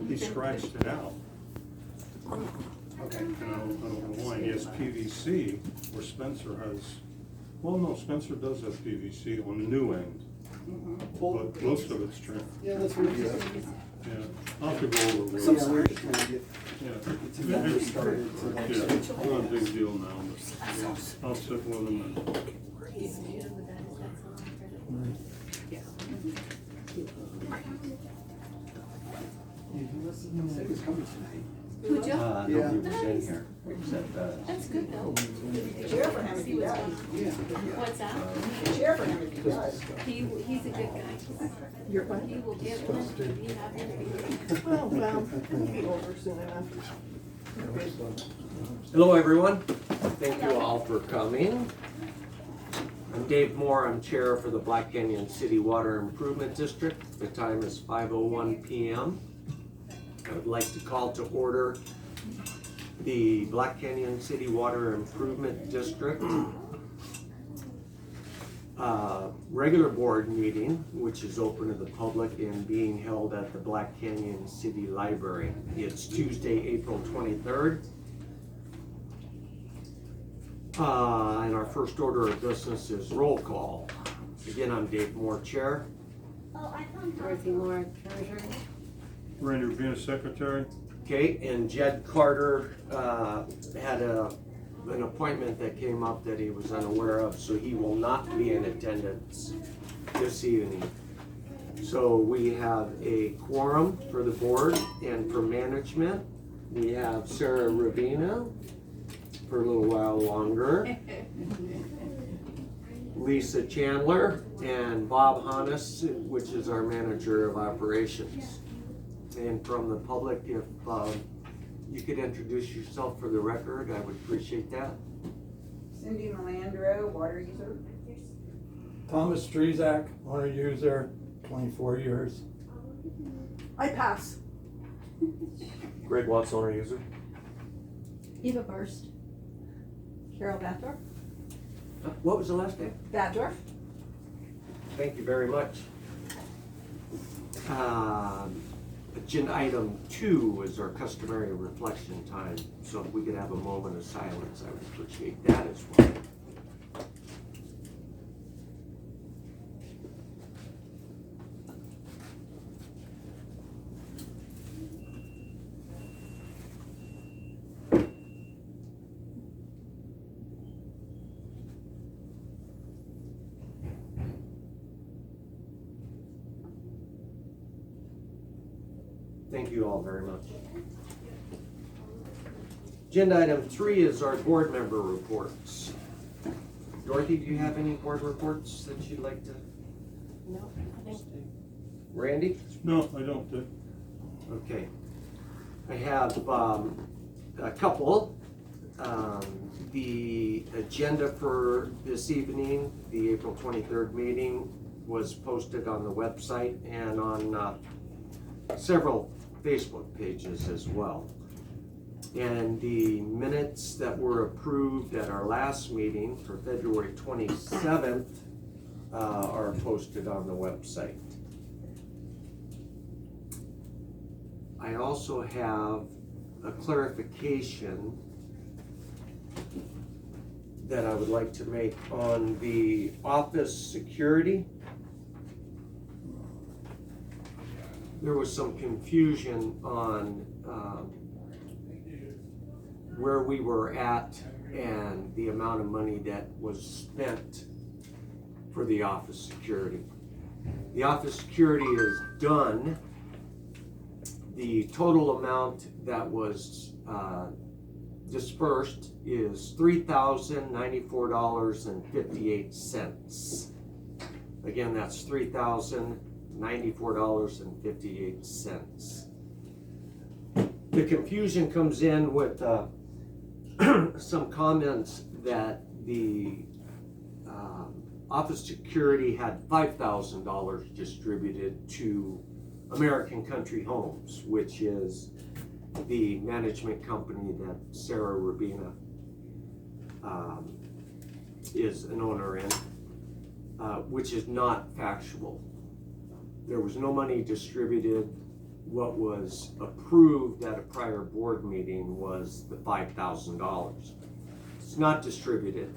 He scratched it out. Okay. And I don't know why. He has PVC where Spencer has, well, no, Spencer does have PVC on the new end, but most of it's trim. Yeah, let's review it. Yeah, I'll have to go over So, real. yeah, we're just trying to get Yeah. the vendor started to like. Yeah, not a big deal now, but yeah, I'll sit with him and. Said he was coming tonight. Would you? Yeah. Nobody was in here, except, That's good though. Chair for him if he does. Yeah. What's that? Chair for him if he does. He's a good guy. You're what? He will give one, he have interviews. Well, we'll be over soon enough. hello, everyone. Thank you all for coming. I'm Dave Moore. I'm chair for the Black Canyon City Water Improvement District. The time is 5:01 p.m. I would like to call to order the Black Canyon City Water Improvement District regular board meeting, which is open to the public and being held at the Black Canyon City Library. It's Tuesday, April 23rd. And our first order of business is roll call. Again, I'm Dave Moore, chair. Dorothy Moore, treasurer. Randy Urbina, secretary. Okay, and Jed Carter had an appointment that came up that he was unaware of, so he will not be in attendance this evening. So we have a quorum for the board, and for management, we have Sarah Ravina for a little while longer, Lisa Chandler, and Bob Hannes, which is our manager of operations. And from the public, if you could introduce yourself for the record, I would appreciate that. Cindy Melandro, water user. Thomas Strezak, water user, 24 years. I pass. Greg Watts, owner user. Eva Burst. Carol Batdorf. What was the last name? Batdorf. Thank you very much. Agenda item 2 is our customary reflection time, so if we could have a moment of silence, I would appreciate that as well. Thank you all very much. Agenda item 3 is our board member reports. Dorothy, do you have any board reports that you'd like to? No, I think Randy? No, I don't, Dick. Okay. I have a couple. The agenda for this evening, the April 23rd meeting, was posted on the website and on several Facebook pages as well. And the minutes that were approved at our last meeting for February 27th are posted on the website. I also have a clarification that I would like to make on the office security. There was some confusion on where we were at and the amount of money that was spent for the office security. The office security is done. The total amount that was dispersed is $3,094.58. Again, that's $3,094.58. The confusion comes in with some comments that the office security had $5,000 distributed to American Country Homes, which is the management company that Sarah Rabina is an owner in, which is not factual. There was no money distributed what was approved at a prior board meeting was the $5,000. It's not distributed.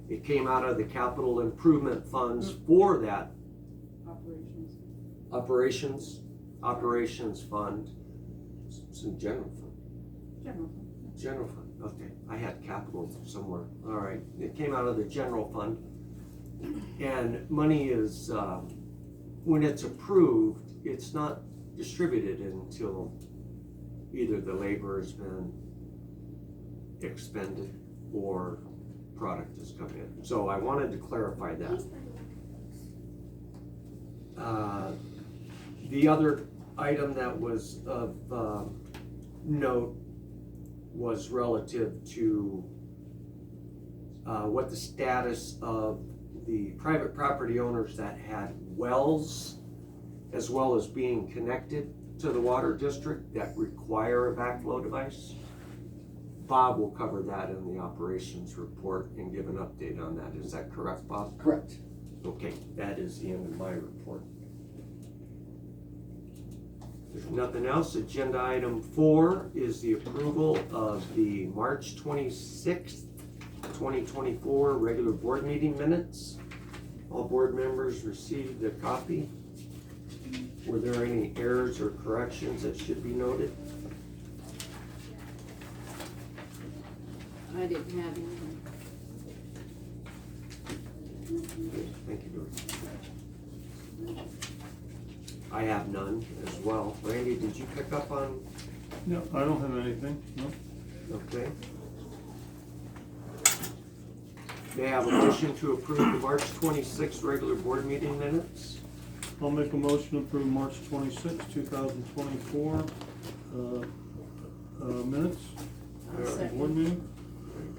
It came out of the capital improvement funds for that operations fund. It's in general fund. General fund, okay. I had capital somewhere. All right. It came out of the general fund. And money is, when it's approved, it's not distributed until either the labor has been expended or product has come in. So I wanted to clarify that. The other item that was of note was relative to what the status of the private property owners that had wells, as well as being connected to the water district that require a backflow device. Bob will cover that in the operations report and give an update on that. Is that correct, Bob? Correct. Okay, that is the end of my report. If nothing else, agenda item 4 is the approval of the March 26th, 2024 regular board meeting minutes. All board members received a copy. Were there any errors or corrections that should be noted? I didn't have anything. Okay, thank you, Dory. I have none as well. Randy, did you pick up on? No, I don't have anything, no. Okay. May I have a motion to approve the March 26th regular board meeting minutes? I'll make a motion to approve March 26, 2024 minutes. I'll second. Board meeting.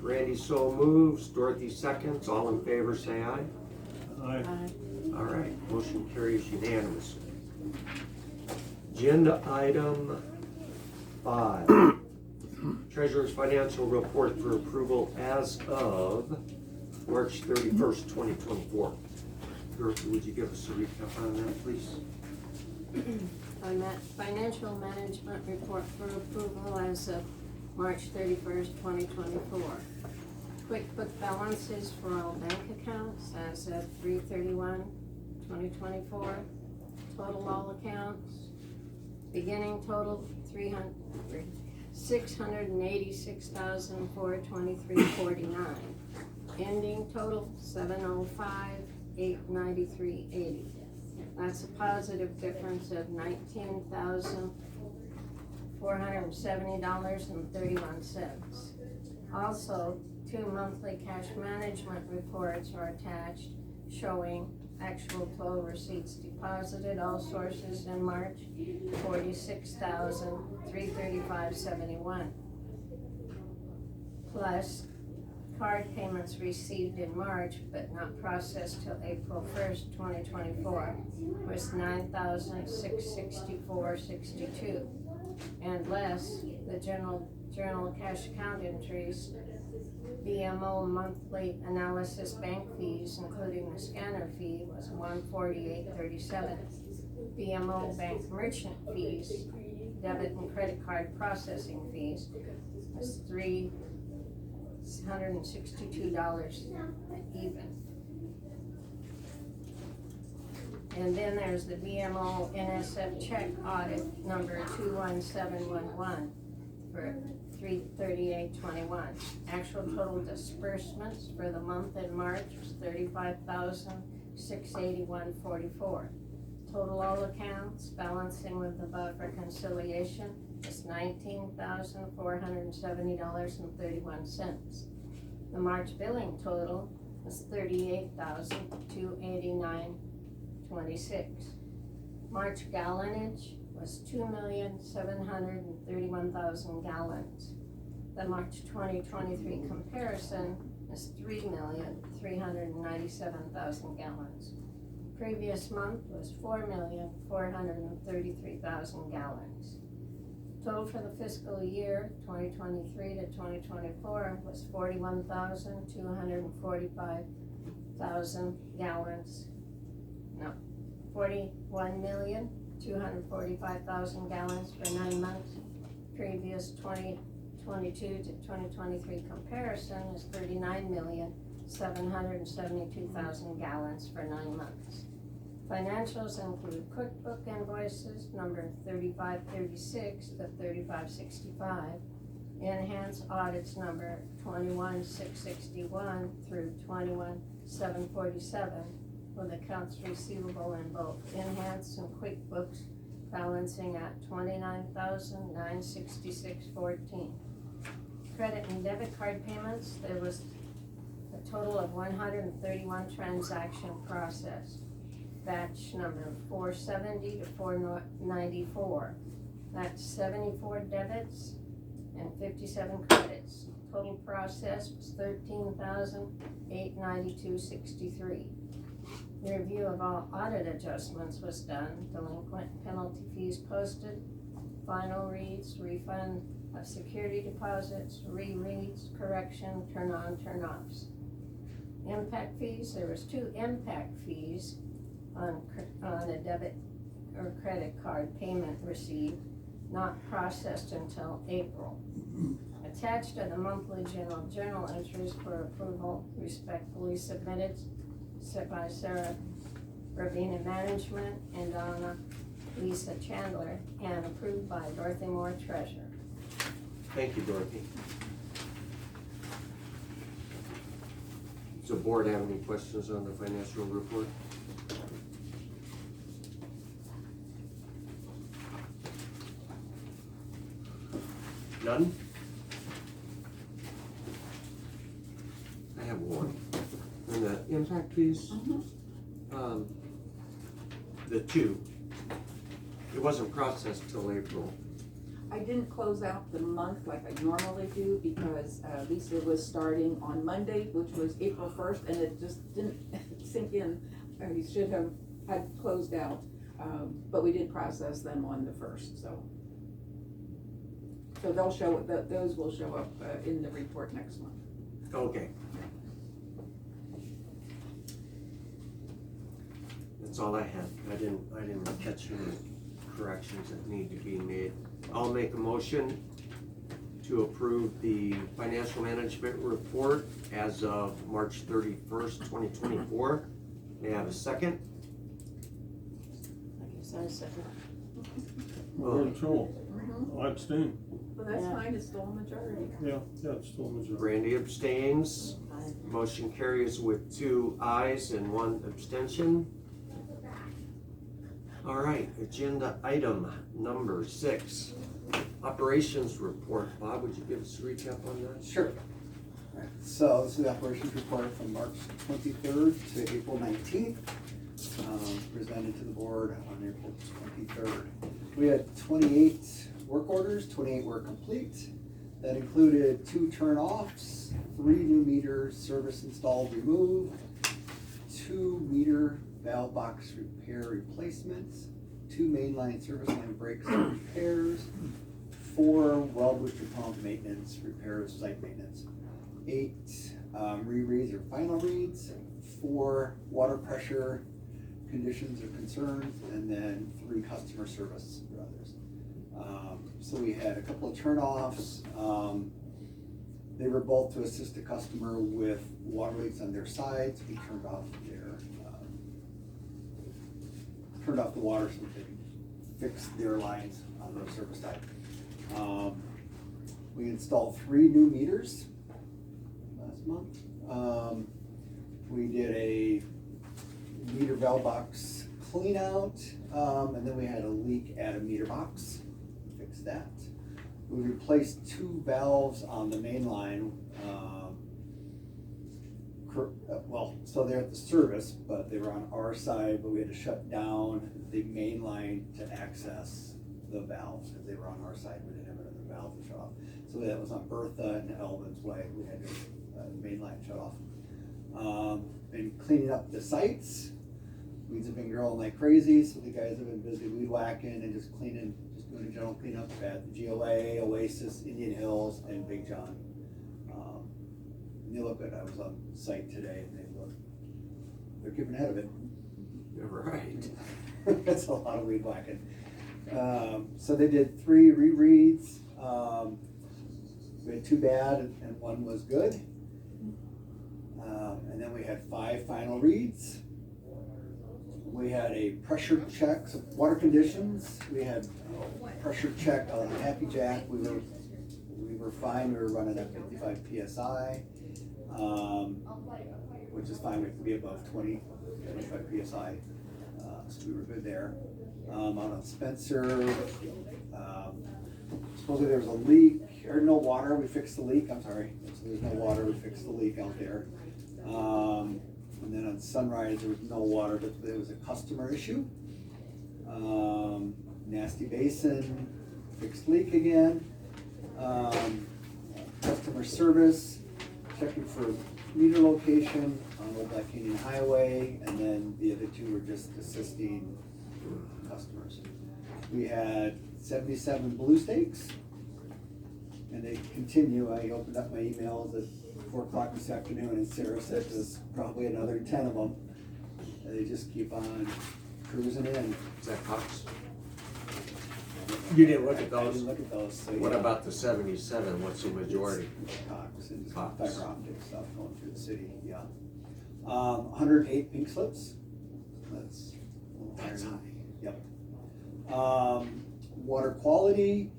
Randy so moves, Dorothy seconds, all in favor say aye. Aye. All right, motion carries unanimously. Agenda item 5, Treasurer's Financial Report for approval as of March 31st, 2024. Dorothy, would you give us a recap on that, please? Financial management report for approval as of March 31st, 2024. QuickBook balances for all bank accounts as of 3/31, 2024. Total all accounts. Beginning total $686,423.49. Ending total $705,893.80. That's a positive difference of $19,470.31. Also, 2 monthly cash management reports are attached showing actual total receipts deposited, all sources in March, $46,335.71. Plus, card payments received in March but not processed till April 1st, 2024 was $9,664.62. And less, the journal cash account entries, BMO monthly analysis bank fees, including the scanner fee, was $148.37. BMO bank merchant fees, debit and credit card processing fees, was $362 even. And then there's the BMO NSF check audit number 21711 for $338.21. Actual total disbursements for the month in March was $35,681.44. Total all accounts balancing with the above reconciliation is $19,470.31. The March billing total was $38,289.26. March gallonage was 2,731,000 gallons. The March 2023 comparison is 3,397,000 gallons. Previous month was 4,433,000 gallons. Total for the fiscal year 2023 to 2024 was 41,245,000 gallons. No, 41,245,000 245,000 gallons for 9 months. Previous 2022 to 2023 comparison is 39,772,000 gallons for 9 months. Financials include cookbook invoices number 3536 to 3565, enhanced audits number 21661 through 21747, with accounts receivable in both enhanced and QuickBooks balancing at $29,966.14. Credit and debit card payments, there was a total of 131 transaction processed. Batch number 470 to 494. That's 74 debits and 57 credits. Total process was $13,892.63. The review of all audit adjustments was done. Delinquent penalty fees posted, final reads, refund of security deposits, rereads, correction, turn on, turn offs. Impact fees, there was 2 impact fees on a debit or credit card payment received, not processed until April. Attached are the monthly journal entries for approval, respectfully submitted by Sarah Rabina Management and Donna Lisa Chandler, and approved by Dorothy Moore, Treasurer. Thank you, Dorothy. Does the board have any questions on the financial report? None? I have one. And the impact fees, the 2, it wasn't processed till April. I didn't close out the month like I normally do because Lisa was starting on Monday, which was April 1st, and it just didn't sink in. We should have had closed out, but we did process them on the 1st, so they'll show, those will show up in the report next month. Okay. That's all I had. I didn't catch any corrections that need to be made. I'll make a motion to approve the financial management report as of March 31st, 2024. May I have a second? I guess I second. We're in trouble. I abstain. Well, that's Yeah. fine, it's still a majority. Yeah, it's still a majority. Brandy abstains. Aye. Motion carries with 2 ayes and 1 abstention. All right, agenda item number 6, operations report. Bob, would you give us a recap on that? Sure. Alright, so this is the operations report from March 23rd to April 19th, presented to the board on April 23rd. We had 28 work orders, 28 were complete. That included 2 turn-offs, 3 new meters, service installed, removed, 2 meter valve box repair replacements, 2 mainline service line breaks and repairs, 4 well booster pump maintenance, repairs, site maintenance, 8 rereads or final reads, 4 water pressure conditions or concerns, and then 3 customer service or others. So we had a couple of turn-offs. They were both to assist the customer with water leaks on their sides. We turned off the water so they could fix their lines on their service side. We installed 3 new meters last month. We did a meter valve box clean out, and then we had a leak at a meter box. Fixed that. We replaced 2 valves on the main line. So they're at the service, but they were on our side, but we had to shut down the main line to access the valves because they were on our side. We didn't have another valve to shut off. So that was on Bertha and Elvin's Way. We had the main line shut off. Been cleaning up the sites. Weeds have been growing like crazy, so the guys have been busy weed whacking and just doing a general cleanup at the GOA, Oasis, Indian Hills, and Big John. And they look good. I was on site today and they're keeping ahead of it. Right. That's a lot of weed whacking. So they did 3 rereads. We had 2 bad and 1 was good. And then we had 5 final reads. We had a pressure check, so water conditions. We had a pressure check on Happy Jack. We were fine. We were running at 55 psi, which is fine. We have to be above 25 psi. So we were good there. Out on Spencer, supposedly there was a leak, or no water, we fixed the leak, I'm sorry. So there's no water, we fixed the leak out there. And then on Sunrise, there was no water, but it was a customer issue. Nasty Basin, fixed leak again. Customer service, checking for meter location on Old Black Canyon Highway, and then the other 2 were just assisting customers. We had 77 blue stakes, and they continue. I opened up my emails at 4 o'clock this afternoon, and Sarah said there's probably another 10 of them. And they just keep on cruising in. Is that Cox? You didn't look at I those? didn't look at those. So What yeah. about the 77? What's the majority? Cox and Cox. fiber optic stuff going through the city, yeah. 108 pink slips. That's a little higher than- Yep. Water quality,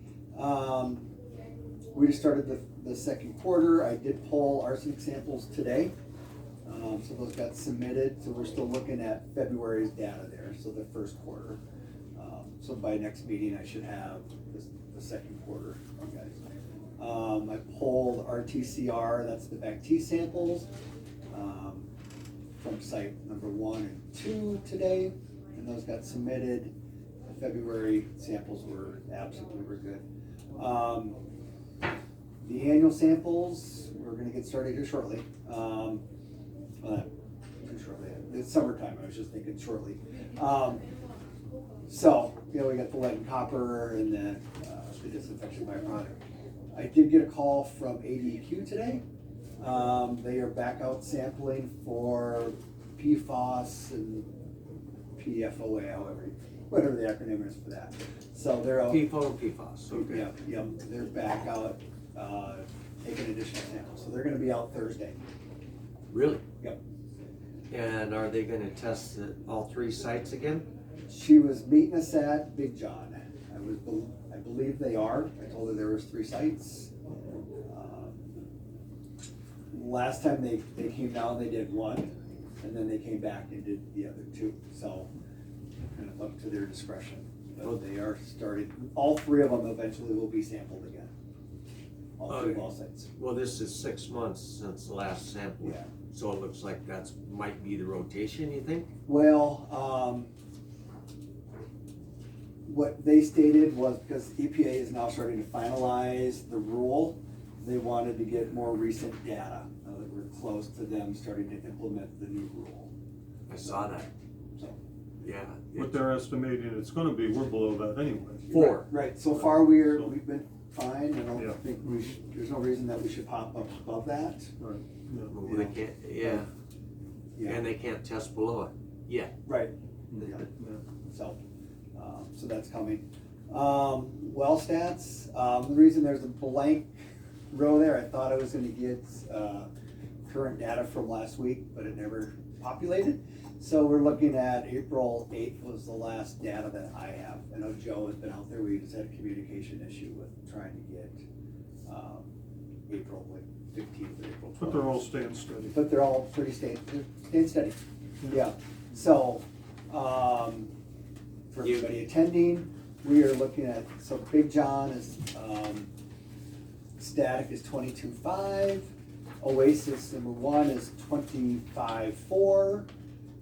we just started the second quarter. I did pull arsenic samples today. So those got submitted, so we're still looking at February's data there, so the first quarter. So by next meeting, I should have the second quarter, okay. I pulled RTCR, that's the Bac-T samples, from site number 1 and 2 today, and those got submitted. The February samples were good. The annual samples, we're gonna get started here shortly. Too shortly, it's summertime, I was just thinking shortly. So, you know, we got the lead and copper and then the disinfection byproduct. I did get a call from ADQ today. They are back out sampling for PFOS and PFOA, whatever the acronym is for that. So they're out. PFO and PFOS, okay. Yep, they're back out, taking additional samples. So they're gonna be out Thursday. Really? Yep. And are they gonna test all 3 sites again? She was meeting us at Big John. I believe they are. I told her there was 3 sites. Last time they came down, they did 1, and then they came back and did the other 2. So, kind of up to their discretion. But they are starting, all 3 of them eventually will be sampled again. All 3 Okay. well sites. Well, this is 6 months since the last sample. Yeah. So it looks like that's, might be the rotation, you think? Well, what they stated was because EPA is now starting to finalize the rule, they wanted to get more recent data. That we're close to them starting to implement the new rule. I saw that, So, yeah. What they're estimating it's gonna be, we're below that anyway. 4. right, so far we've been fine. I Yeah. don't think there's no reason that we should pop up above that. Right, yeah. Well, they can't, yeah, Yeah, and they can't test below it yet. right, Yeah. so that's coming. Well stats, the reason there's a blank row there, I thought I was gonna get, current data from last week, but it never populated. So we're looking at April 8th was the last data that I have. I know Joe has been out there, we just had a communication issue with trying to get, April, like 15th or April 12th. But they're all staying steady. But they're all pretty staying steady, yeah. So, for everybody attending, we are looking at, so Big John is, static is 22.5. Oasis number 1 is 25.4.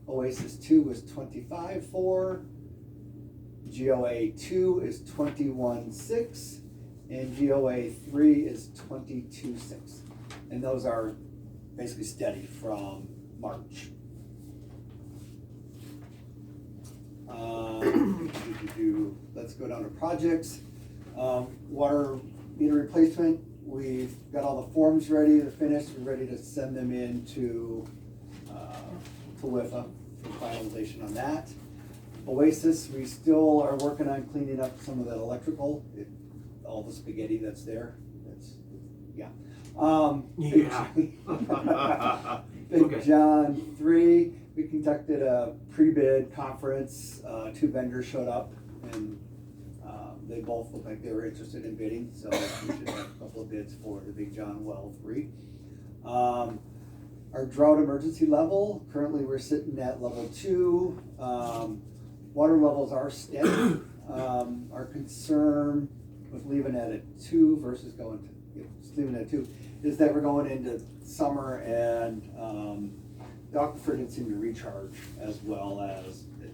Oasis 2 is 25.4. GOA 2 is 21.6. And GOA 3 is 22.6. And those are basically steady from March. Let's go down to projects. Water meter replacement, we've got all the forms ready to finish. We're ready to send them in to WIFA for finalization on that. Oasis, we still are working on cleaning up some of that electrical, all the spaghetti that's there, yeah. Yeah. Big Okay. John 3, we conducted a pre-bid conference, 2 vendors showed up, and they both looked like they were interested in bidding, so we should have a couple of bids for the Big John Well 3. Our drought emergency level, currently we're sitting at level 2. Water levels are steady. Our concern with leaving it at 2 versus going to, just leaving it at 2, is that we're going into summer and the aquifer didn't seem to recharge as well as it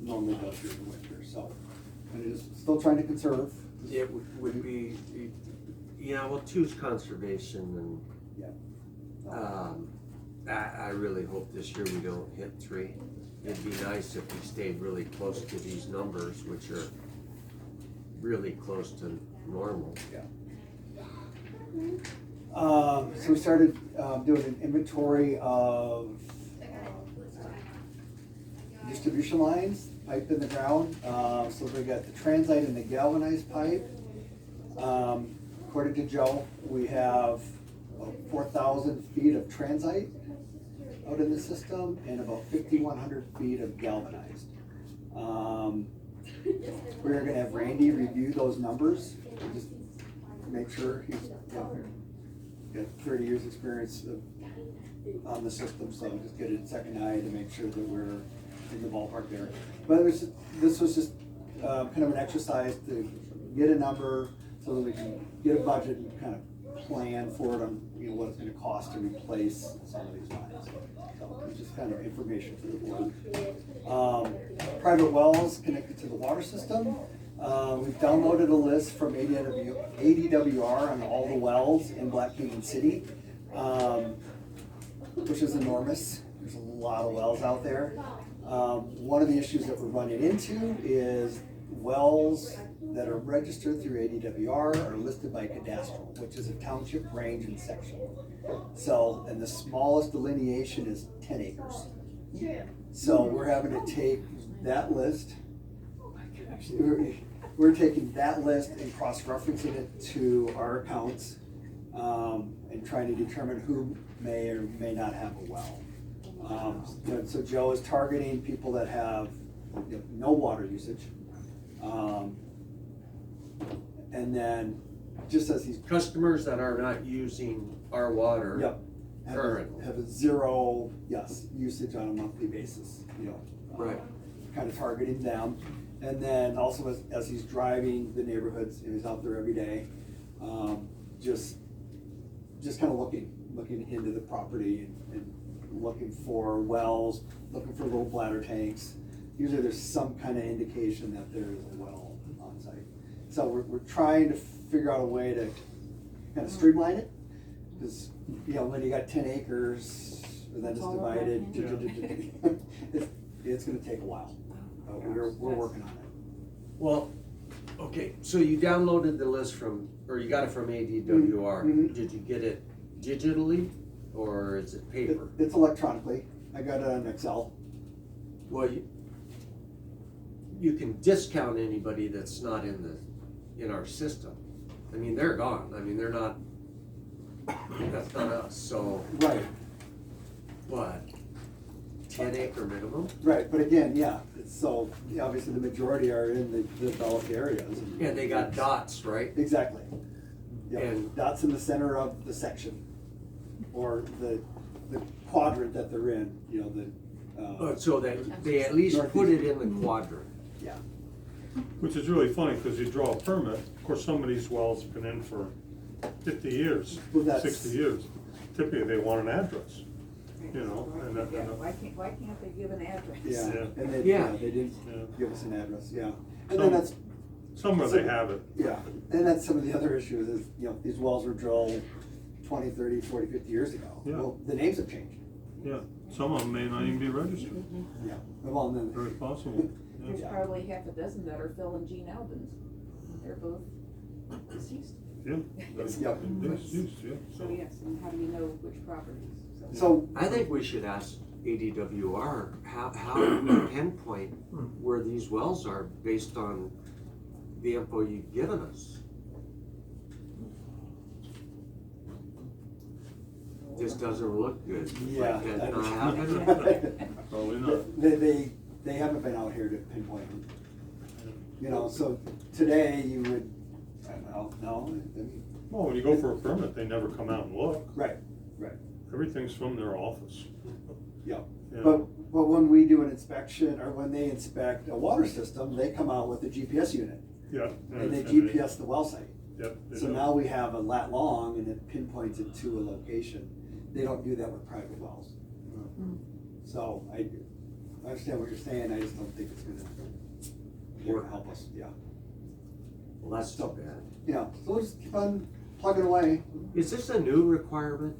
normally does during the winter, so. And it is still trying to conserve. It would be, yeah, well, 2's conservation Yeah. and, I really hope this year we don't hit 3. It'd be nice if we stayed really close to these numbers, which are really close to normal. So we started doing an inventory of distribution lines, pipe in the ground. So we got the transite and the galvanized pipe. According to Joe, we have about 4,000 feet of transite out in the system and about 5,100 feet of galvanized. We're gonna have Randy review those numbers, just make sure he's, got 30 years experience on the system, so just get a second eye to make sure that we're in the ballpark there. But this was just kind of an exercise to get a number so that we can get a budget and kind of plan for it on, what it's gonna cost to replace some of these lines. So it's just kind of information for the board. Private wells connected to the water system. We've downloaded a list from ADWR on all the wells in Black Canyon City, which is enormous. There's a lot of wells out there. One of the issues that we're running into is wells that are registered through ADWR are listed by cadastral, which is a township range and section. So, and the smallest delineation is 10 acres. So we're having to take that list, we're taking that list and cross-referencing it to our accounts, and trying to determine who may or may not have a well. So Joe is targeting people that have no water usage. And then, just as he's. Customers that are not using our water. Yep. Currently. Have a zero, usage on a monthly basis, Right. Kind of targeting them. And then also as he's driving the neighborhoods, and he's out there every day, just kind of looking into the property and looking for wells, looking for little bladder tanks. Usually there's some kind of indication that there is a well on site. So we're trying to figure out a way to kind of streamline it, because, when you got 10 acres, and then it's divided, it's gonna take a while. We're working on it. Well, okay, so you downloaded the list or you got it from ADWR. Mhm. Did you get it digitally, or is it paper? It's electronically. I got it on Excel. Well, you can discount anybody that's not in our system. I mean, they're gone. I mean, they're not, that's not us, so, Right, what? 10-acre minimum? right, but again, so obviously the majority are in the developed areas. And they got dots, right? Exactly. Yep, And- dots in the center of the section, or the quadrant that they're in, So that they at least put it in the quadrant. yeah. Which is really funny, because you draw a permit, of course, some of these wells have been in for 50 years, Well, that's- 60 years. Typically, they want an address, and Yeah, why can't they give an address? Yeah, Yeah. and they didn't Yeah. give us an address, yeah. And Some- then that's, somewhere they have it. yeah, and that's some of the other issues is, these wells were drilled 20, 30, 40, 50 years ago. Yeah. Well, the names have changed. Yeah, some of them may not even be registered, Yeah. Well, and very then, possible. There's Yeah. probably half a dozen that are Phil and Jean Albans. They're both deceased. Yeah, that's, Yep. yes, yes, yeah. So yes, and how do you know which properties? so, I think we should ask ADWR, how do we pinpoint where these wells are based on the info you've given us? This doesn't look good. Yeah. Like that not happening? Probably not. They haven't been out here to pinpoint them. You know, so today you would, no, I mean, Well, when you go for a permit, they never come out and look. right. Everything's from their office. Yeah, Yeah. but when we do an inspection, or when they inspect a water system, they come out with a GPS unit, Yeah. and they GPS the well site. Yep. they So do. now we have a lat long, and it pinpoints it to a location. They don't do that with private wells. So I understand what you're saying, I just don't think it's gonna help us, yeah. Well, that's too bad. Yeah, so we'll just keep on plugging away. Is this a new requirement?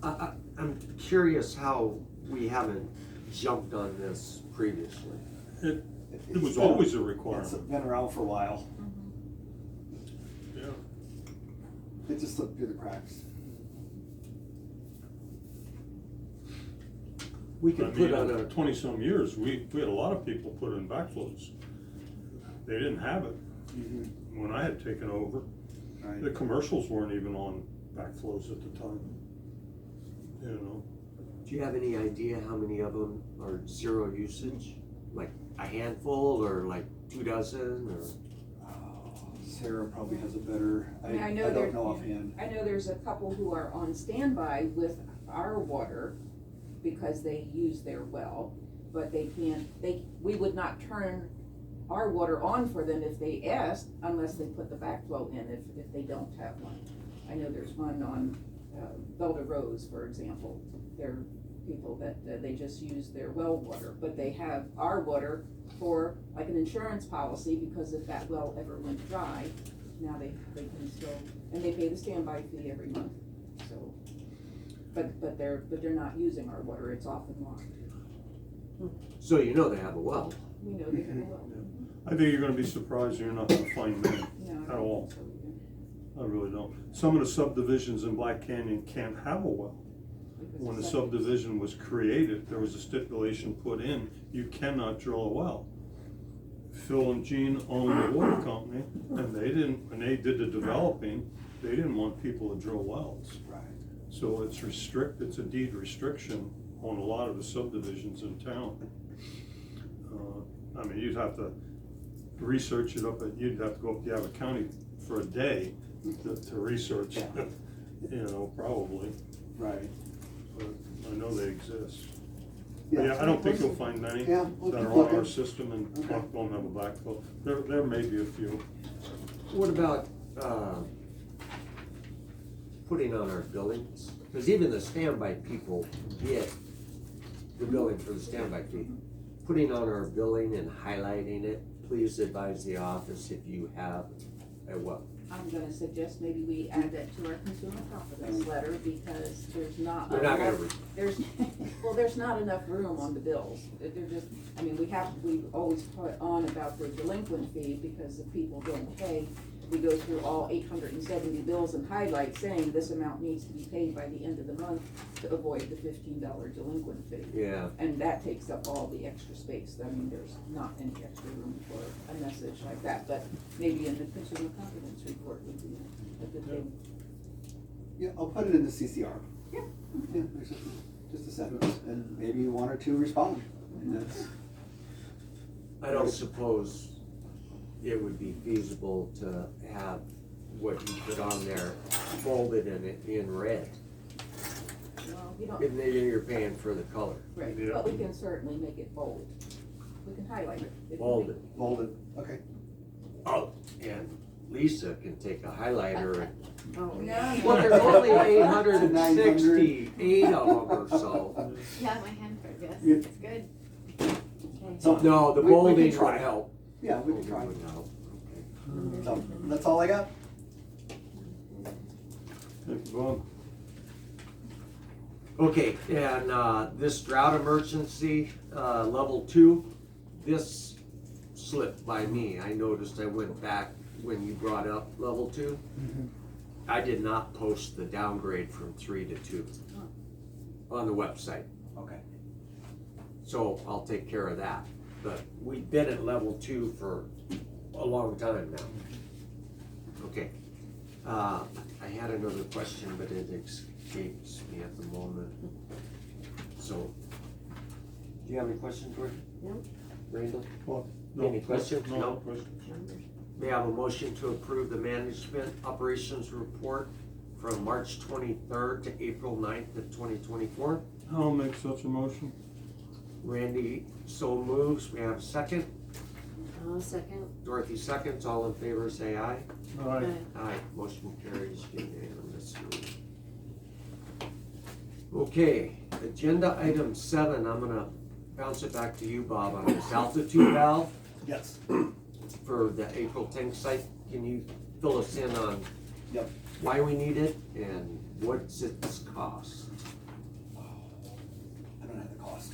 I'm curious how we haven't jumped on this previously. It It's was been- always a It's requirement. been around for a while. Yeah. It just slipped through the cracks. We I could mean, put on in a, 20-some years, we had a lot of people put in backflows. They didn't have it when I had taken over. Right. The commercials weren't even on backflows at the time. You know, do you have any idea how many of them are zero usage? Like a handful or like 24, or? Sarah probably has a better, I mean, I know don't know offhand. I know there's a couple who are on standby with our water because they use their well, but we would not turn our water on for them if they asked, unless they put the backflow in, if they don't have one. I know there's one on Belda Rose, for example. They're people that they just use their well water, but they have our water for like an insurance policy, because if that well ever went dry, now they can still, and they pay the standby fee every month, so. But they're not using our water, it's off and locked. So you know they have a well. We know they have a well. I think you're gonna be surprised you're not gonna find many No, at all. I really don't. Some of the subdivisions in Black Canyon can't have a well. When the subdivision was created, there was a stipulation put in, you cannot drill a well. Phil and Gene owned the water company, and when they did the developing, they didn't want people to drill wells. Right. So it's it's a deed restriction on a lot of the subdivisions in town. I mean, you'd have to research it up, you'd have to go up to Yava County for a day to research it, you know, probably. Right. But I know they exist. Yeah, Yeah, I don't think you'll find many Yeah, we'll that keep are on our looking. system and Okay. don't have a backflow. There may be a few. What about, putting on our billings? Because even the standby people get the billing for the standby fee. Putting on our billing and highlighting it, please advise the office if you have a well. I'm gonna suggest maybe we add that to our consumer confidence letter, because there's not. They're not gonna enough- There's, well, there's not enough room on the bills. They're just, I mean, we've always put on about the delinquent fee, because if people don't pay, we go through all 870 bills and highlight saying this amount needs to be paid by the end of the month to avoid the $15 delinquent fee. Yeah, And that takes up all the extra space. I mean, there's not any extra room for a message like that, but maybe in the consumer confidence report would be a good thing. Yeah, I'll put it in the CCR. Yeah. Yeah, there's just a sentence, and maybe one or two respond. And that's, I don't suppose it would be feasible to have what you put on there folded in red. Well, you don't, And then you're paying for the color. right, Yeah. but we can certainly make it bold. We can highlight it. It can Bold be- it. Bold it, okay. Oh, and Lisa can take a highlighter and, Oh, No, well, there's only 868 of them or so. Yeah, my hand for this, Yeah. it's good. So, No, the we can bolding would try. help. Yeah, we can try. Bolding would help. Okay. So, that's all I got. Thank you, Bob. Okay, and this drought emergency, level 2, this slipped by me. I noticed I went back when you brought up level 2. I did not post the downgrade from 3 to 2 on the website. Okay. So I'll take care of that. But we've been at level 2 for a long time now. Okay. I had another question, but it escapes me at the moment. So, do you have any questions, Gordon? No. Randall? Well, Any questions? No No. questions. Numbers. May I have a motion to approve the management operations report from March 23rd to April 9th of 2024? I'll make such a motion. Randy so moves. May I have a second? I'll second. Dorothy seconds. All in favor say aye. Aye. Aye. Motion carries unanimously. Okay, agenda item 7. I'm gonna bounce it back to you, Bob, on this altitude valve Yes. for the April tank site. Can you fill us in on Yep. why we need it and what's its cost? I don't have the cost.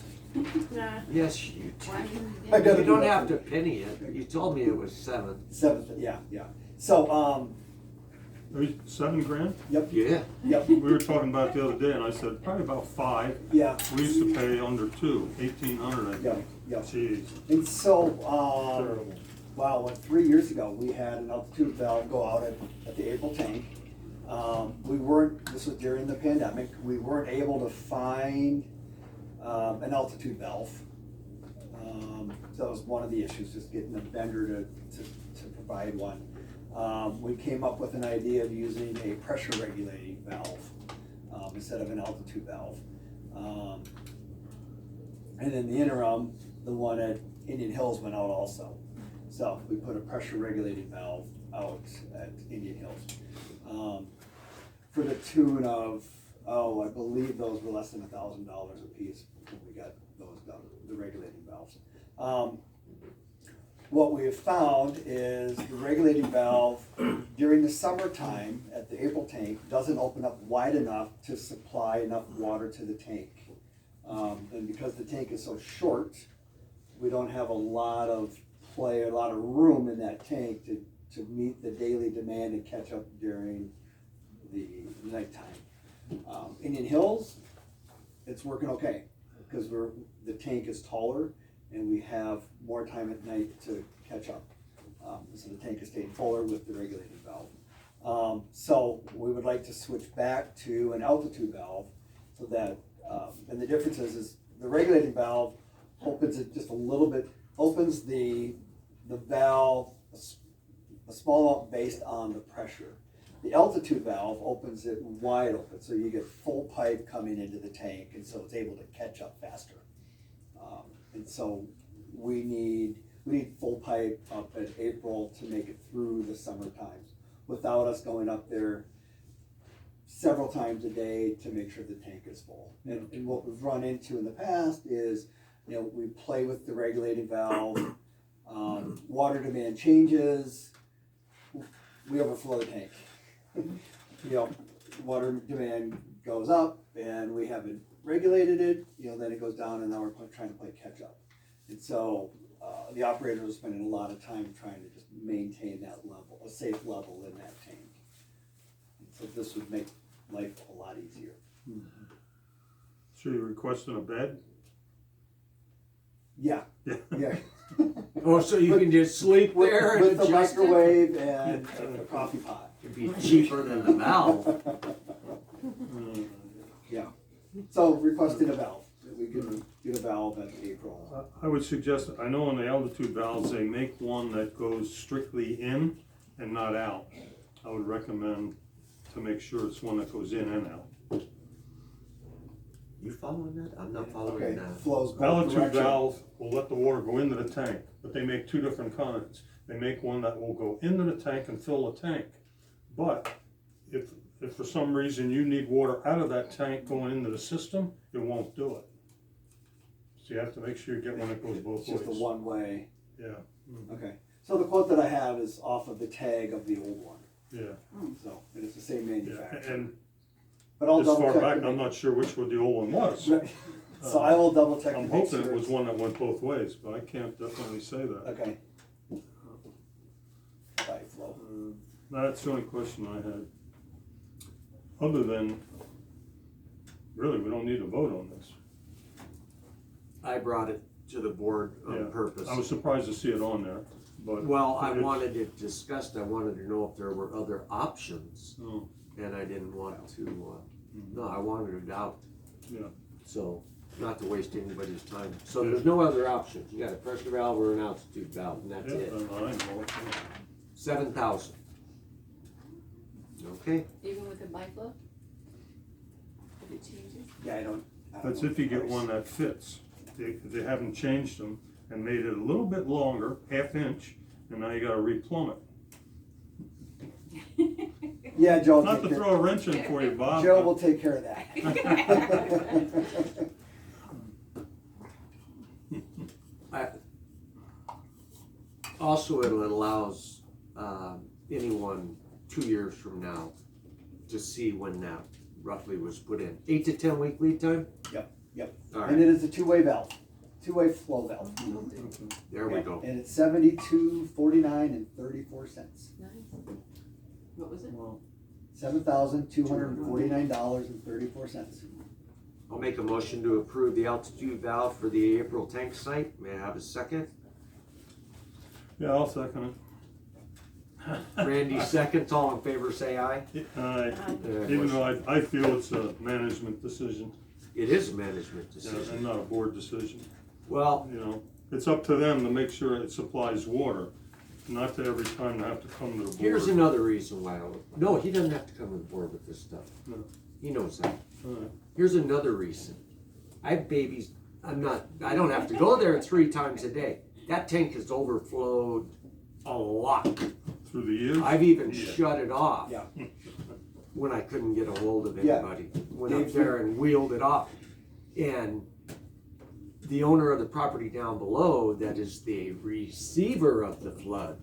Nah. Yes, you Why do. you I gotta You do don't that. have to penny it. You told me it was 7. 7th, yeah, yeah. So, Are you $7,000? yep, Yeah. yep, We were talking about it the other day, and I said probably about 5. yeah, We used to pay under 2, 1,800, I yeah, think. yeah. Jeez, And so, terrible. wow, what, 3 years ago, we had an altitude valve go out at the April tank. We weren't, this was during the pandemic, we weren't able to find an altitude valve. So that was one of the issues, just getting a vendor to provide one. We came up with an idea of using a pressure regulating valve instead of an altitude valve. And in the interim, the one at Indian Hills went out also. So we put a pressure regulating valve out at Indian Hills. For the tune of, I believe those were less than $1,000 a piece when we got those done, the regulating valves. What we have found is the regulating valve during the summertime at the April tank doesn't open up wide enough to supply enough water to the tank. And because the tank is so short, we don't have a lot of play, a lot of room in that tank to meet the daily demand and catch up during the nighttime. Indian Hills, it's working okay because the tank is taller and we have more time at night to catch up. So the tank is staying fuller with the regulating valve. So we would like to switch back to an altitude valve so that, and the difference is the regulating valve opens it just a little bit, opens the valve a small amount based on the pressure. The altitude valve opens it wide open, so you get full pipe coming into the tank, and so it's able to catch up faster. And so we need full pipe up at April to make it through the summer times without us going up there several times a day to make sure the tank is full. And what we've run into in the past is, we play with the regulating valve, water demand changes, we overflow the tank. Water demand goes up and we haven't regulated it, then it goes down and now we're trying to play catch up. And so the operators are spending a lot of time trying to just maintain that level, a safe level in that tank. And so this would make life a lot easier. So you're requesting a bed? Yeah, yeah. Oh, so you can just sleep there and With the adjust it? microwave and a coffee pot. It'd be cheaper than the valve. Yeah, so requesting a valve, that we could get a valve at April. I would suggest, I know on the altitude valves, they make one that goes strictly in and not out. I would recommend to make sure it's one that goes in and out. You following that? I'm not following Okay, that. flows both Altitude directions. valve will let the water go into the tank, but they make 2 different kinds. They make one that will go into the tank and fill the tank. But if for some reason you need water out of that tank going into the system, it won't do it. So you have to make sure you get one that goes both It's just a ways. one way. Yeah, Okay, so the quote that I have is off of the tag of the old one, yeah, so, and it's the same yeah. manufacturer. And But I'll this double far check. back, to I'm make- not sure which one the old one was. Right. So I will double check. to I'm make hoping sure it was it's- one that went both ways, but I can't definitely say that. Okay. By flow. That's the only question I had. Other than, really, we don't need a vote on this. I brought it to the board Yeah. on purpose. I was surprised to see it on there, but. Well, I it's- wanted it discussed, I wanted to know if there were other options, Oh, and I didn't want to, no, I wanted it out. yeah. So, not to waste anybody's time. So there's no other options. You got a pressure valve or an altitude valve, and that's Yeah, it. I know. 7,000. Okay, Even with a biflow? If it changes? Yeah, I don't That's know if you the get price. one that fits. They haven't changed them and made it a little bit longer, half inch, and now you gotta replumb it. Yeah, Joe will Not take to care, throw a wrench in for you, Bob. Joe but- will take care of that. also it allows, anyone 2 years from now to see when that roughly was put in. 8 to 10 week lead time? Yep. All And it right, is a two-way valve, two-way flow valve. there we go. And it's 72.49 Nice. What was it? Well, $7,249.34. I'll make a motion to approve the altitude valve for the April tank site. May I have a second? yeah, I'll second Randy seconds, all in favor say aye. it. There, Even though motion- I feel it's a management decision, It is a management and decision. not a board decision. Well, You know, it's up to them to make sure it supplies water, not to every time they have to come to the board. here's another reason why, no, he doesn't have to come to the board with this stuff. No. He knows that. All right. Here's another reason. I have babies, I don't have to go there 3 times a day. That tank has overflowed a lot. Through the years? I've even Yeah. shut it off. Yeah. When I couldn't get a hold of Yeah. anybody. Went up Dave's there and wheeled it off. And the owner of the property down below, that is the receiver of the flood,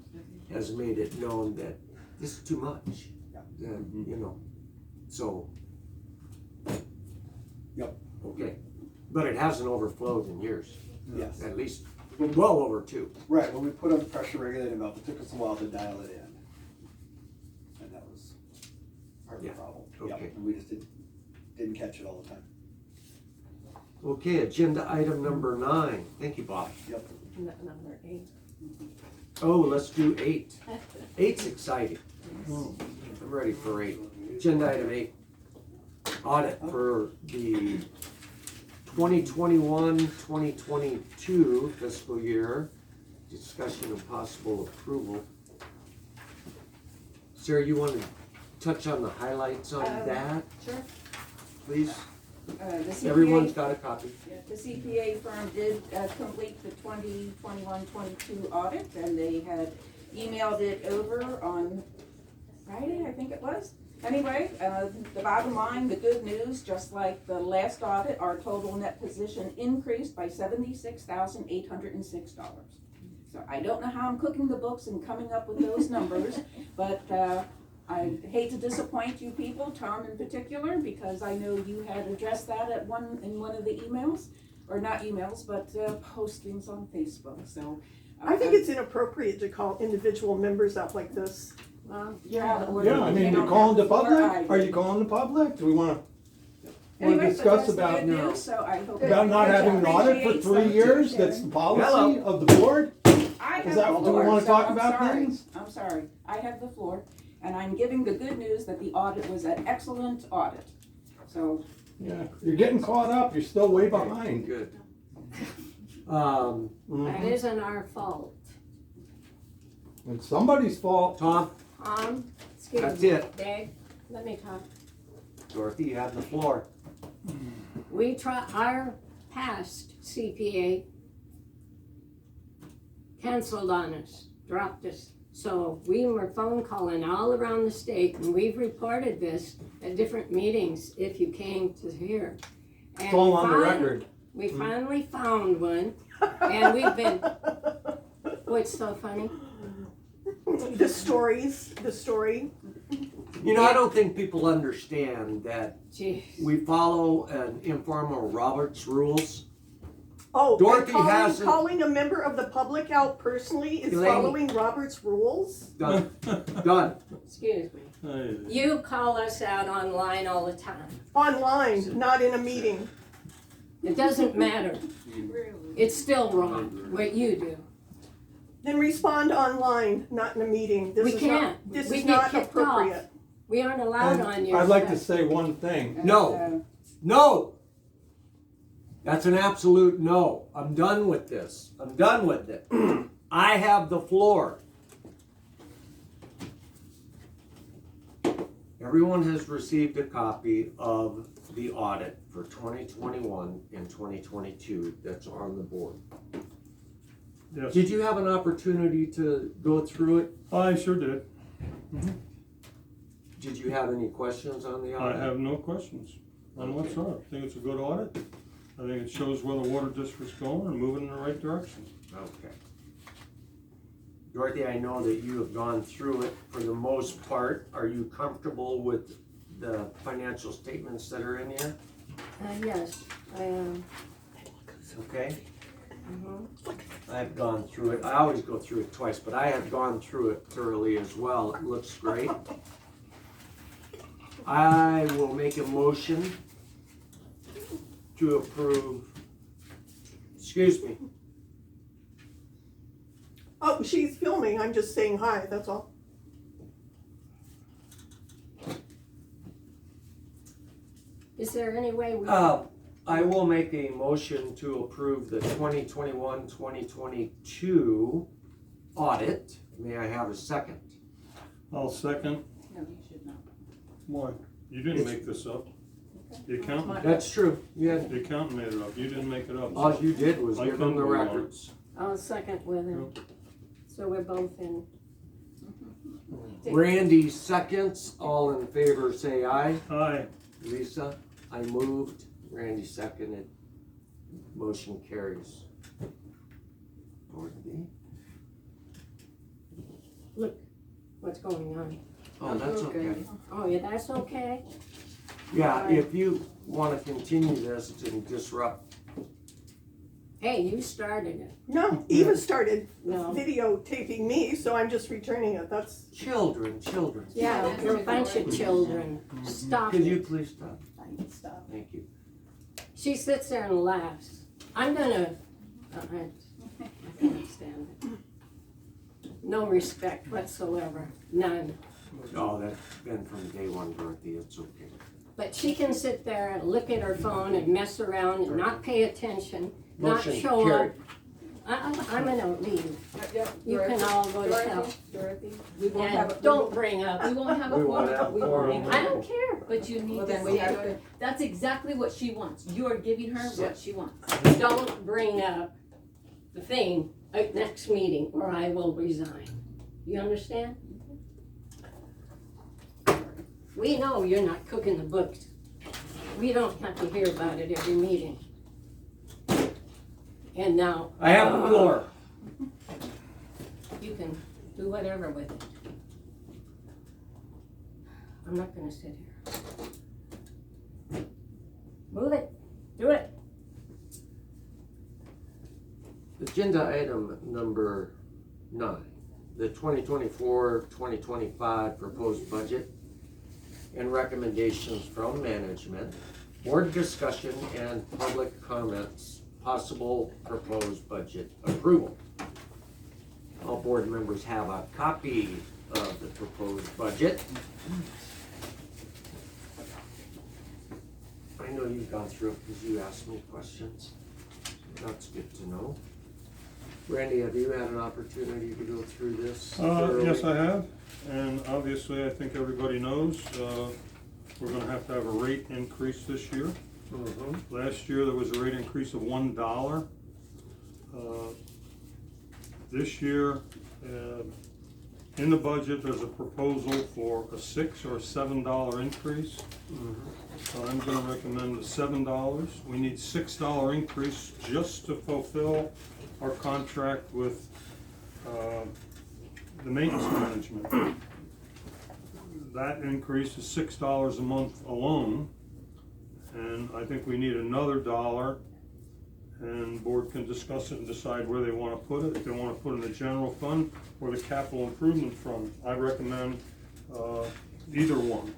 has made it known that this is too much. You know, so. Yep. Okay, but it hasn't overflowed in years, Yes. at least well over 2. Right, when we put on the pressure regulating valve, it took us a while to dial it in. And that was part of the Yeah, problem. okay. Yep, and we just didn't catch it all the time. Okay, agenda item number 9. Thank you, Bob. Yep. Number 8. Oh, let's do 8. 8's exciting. Oh, I'm ready for 8. Agenda item 8. Audit for the 2021-2022 fiscal year. Discussion of possible approval. Sarah, you want to touch on the highlights on that, Sure. please? The CPA Everyone's got a copy. The CPA firm did complete the 2021-22 audit, and they had emailed it over on Friday, I think it was. Anyway, the bottom line, the good news, just like the last audit, our total net position increased by $76,806. So I don't know how I'm cooking the books and coming up with those numbers, but I hate to disappoint you people, Tom in particular, because I know you had addressed that in one of the emails, or not emails, but postings on Facebook, so. I think it's inappropriate to call individual members out like this. Yeah. Yeah, I mean, you're calling the public? Are you calling the public? Do we wanna Anyway, discuss but that's the about, good news, so I hope. about not having an audit for 3 years? That's the policy of the board? I Is have that, the do we floor, wanna so talk I'm about sorry. things? I'm sorry, I have the floor, and I'm giving the good news that the audit was an excellent audit. So, Yeah, you're getting caught up, you're still way behind. Good. That Mhm. isn't our fault. It's somebody's fault. Tom, Excuse That's me, it. Dave, let me talk. Dorothy, you have the floor. Our past CPA canceled on us, dropped us. So we were phone calling all around the state, and we've reported this at different meetings if you came to hear. It's all on the record. We finally found one, and we've been, what's so funny? The story. You know, I don't think people understand that Jeez. we follow an informal Robert's rules. Oh, Dorothy and hasn't- calling a member of the public out personally is Elaine. following Robert's rules? Done. Done. Excuse me. Hey, You call us out online all the time. Online, not in a meeting. It doesn't matter. It's still wrong, what you do. Then respond online, not in a meeting. This We is not- can't. This We is get not kicked appropriate. We aren't allowed on your I'd like to stuff. say one thing. No. No! That's an absolute no. I'm done with this. I'm done with it. I have the floor. Everyone has received a copy of the audit for 2021 and 2022 that's on the board. Yes, Did you have an opportunity to go through it? I sure did. Did you have any questions on the I audit? have no questions on whatsoever. I think it's a good audit. I think it shows where the water district's going and moving in the right direction. Okay. Dorothy, I know that you have gone through it for the most part. Are you comfortable with the financial statements that are in here? Yes, I am. Okay? Mhm. I've gone through it. I always go through it twice, but I have gone through it thoroughly as well. It looks great. I will make a motion to approve, excuse me, Oh, she's filming, I'm just saying hi, that's all. Is there any way we? I will make a motion to approve the 2021-2022 audit. May I have a second? I'll second. No, you should not. Why? You didn't make this up. The accountant, That's true. Yeah. the accountant made it up. You didn't make it up. All you did was I give them the couldn't go on. records. I'll second with him. So we're both in. Randy seconds. All in favor say aye. Aye. Lisa, I moved. Randy seconded. Motion carries. Dorothy? Look, what's going on. Oh, that's okay. Oh, yeah, that's okay. Yeah, if you want to continue this and disrupt. Hey, you started it. No, Eva started No. videotaping me, so I'm just returning it, that's, Children. Yeah, you're a bunch of children. Stop Could you it. please stop? Stop. Thank you. She sits there and laughs. I'm gonna, I can't stand it. No respect whatsoever, none. Oh, that's been from day one, Dorothy. It's okay. But she can sit there and look at her phone and mess around and not pay attention, not Motion show up. carried. I'm gonna leave. Yep, You can Dorothy, all go to Dorothy, hell. Dorothy, we won't have a. And don't bring up, We won't have a We won't have quorum. a quorum. I don't care. But you need Well, to then we say have it. to. That's exactly what she wants. You are giving her what she wants. Don't bring up the thing at next meeting or I will resign. You understand? We know you're not cooking the books. We don't have to hear about it every meeting. And now. I have the floor. You can do whatever with it. I'm not gonna sit here. Move it, do it. Agenda item number 9, the 2024-2025 proposed budget and recommendations from management, board discussion and public comments, possible proposed budget approval. All board members have a copy of the proposed budget. I know you've gone through it because you asked me questions. That's good to know. Randy, have you had an opportunity to go through this? Yes, I have, and obviously, I think everybody knows, we're gonna have to have a rate increase this year. Mhm. Last year, there was a rate increase of $1. This year, in the budget, there's a proposal for a $6 or $7 increase. So I'm gonna recommend the $7. We need $6 increase just to fulfill our contract with, the maintenance management. That increase is $6 a month alone, and I think we need another $1, and board can discuss it and decide where they wanna put it, if they wanna put it in the general fund or the capital improvement fund. I recommend, either one.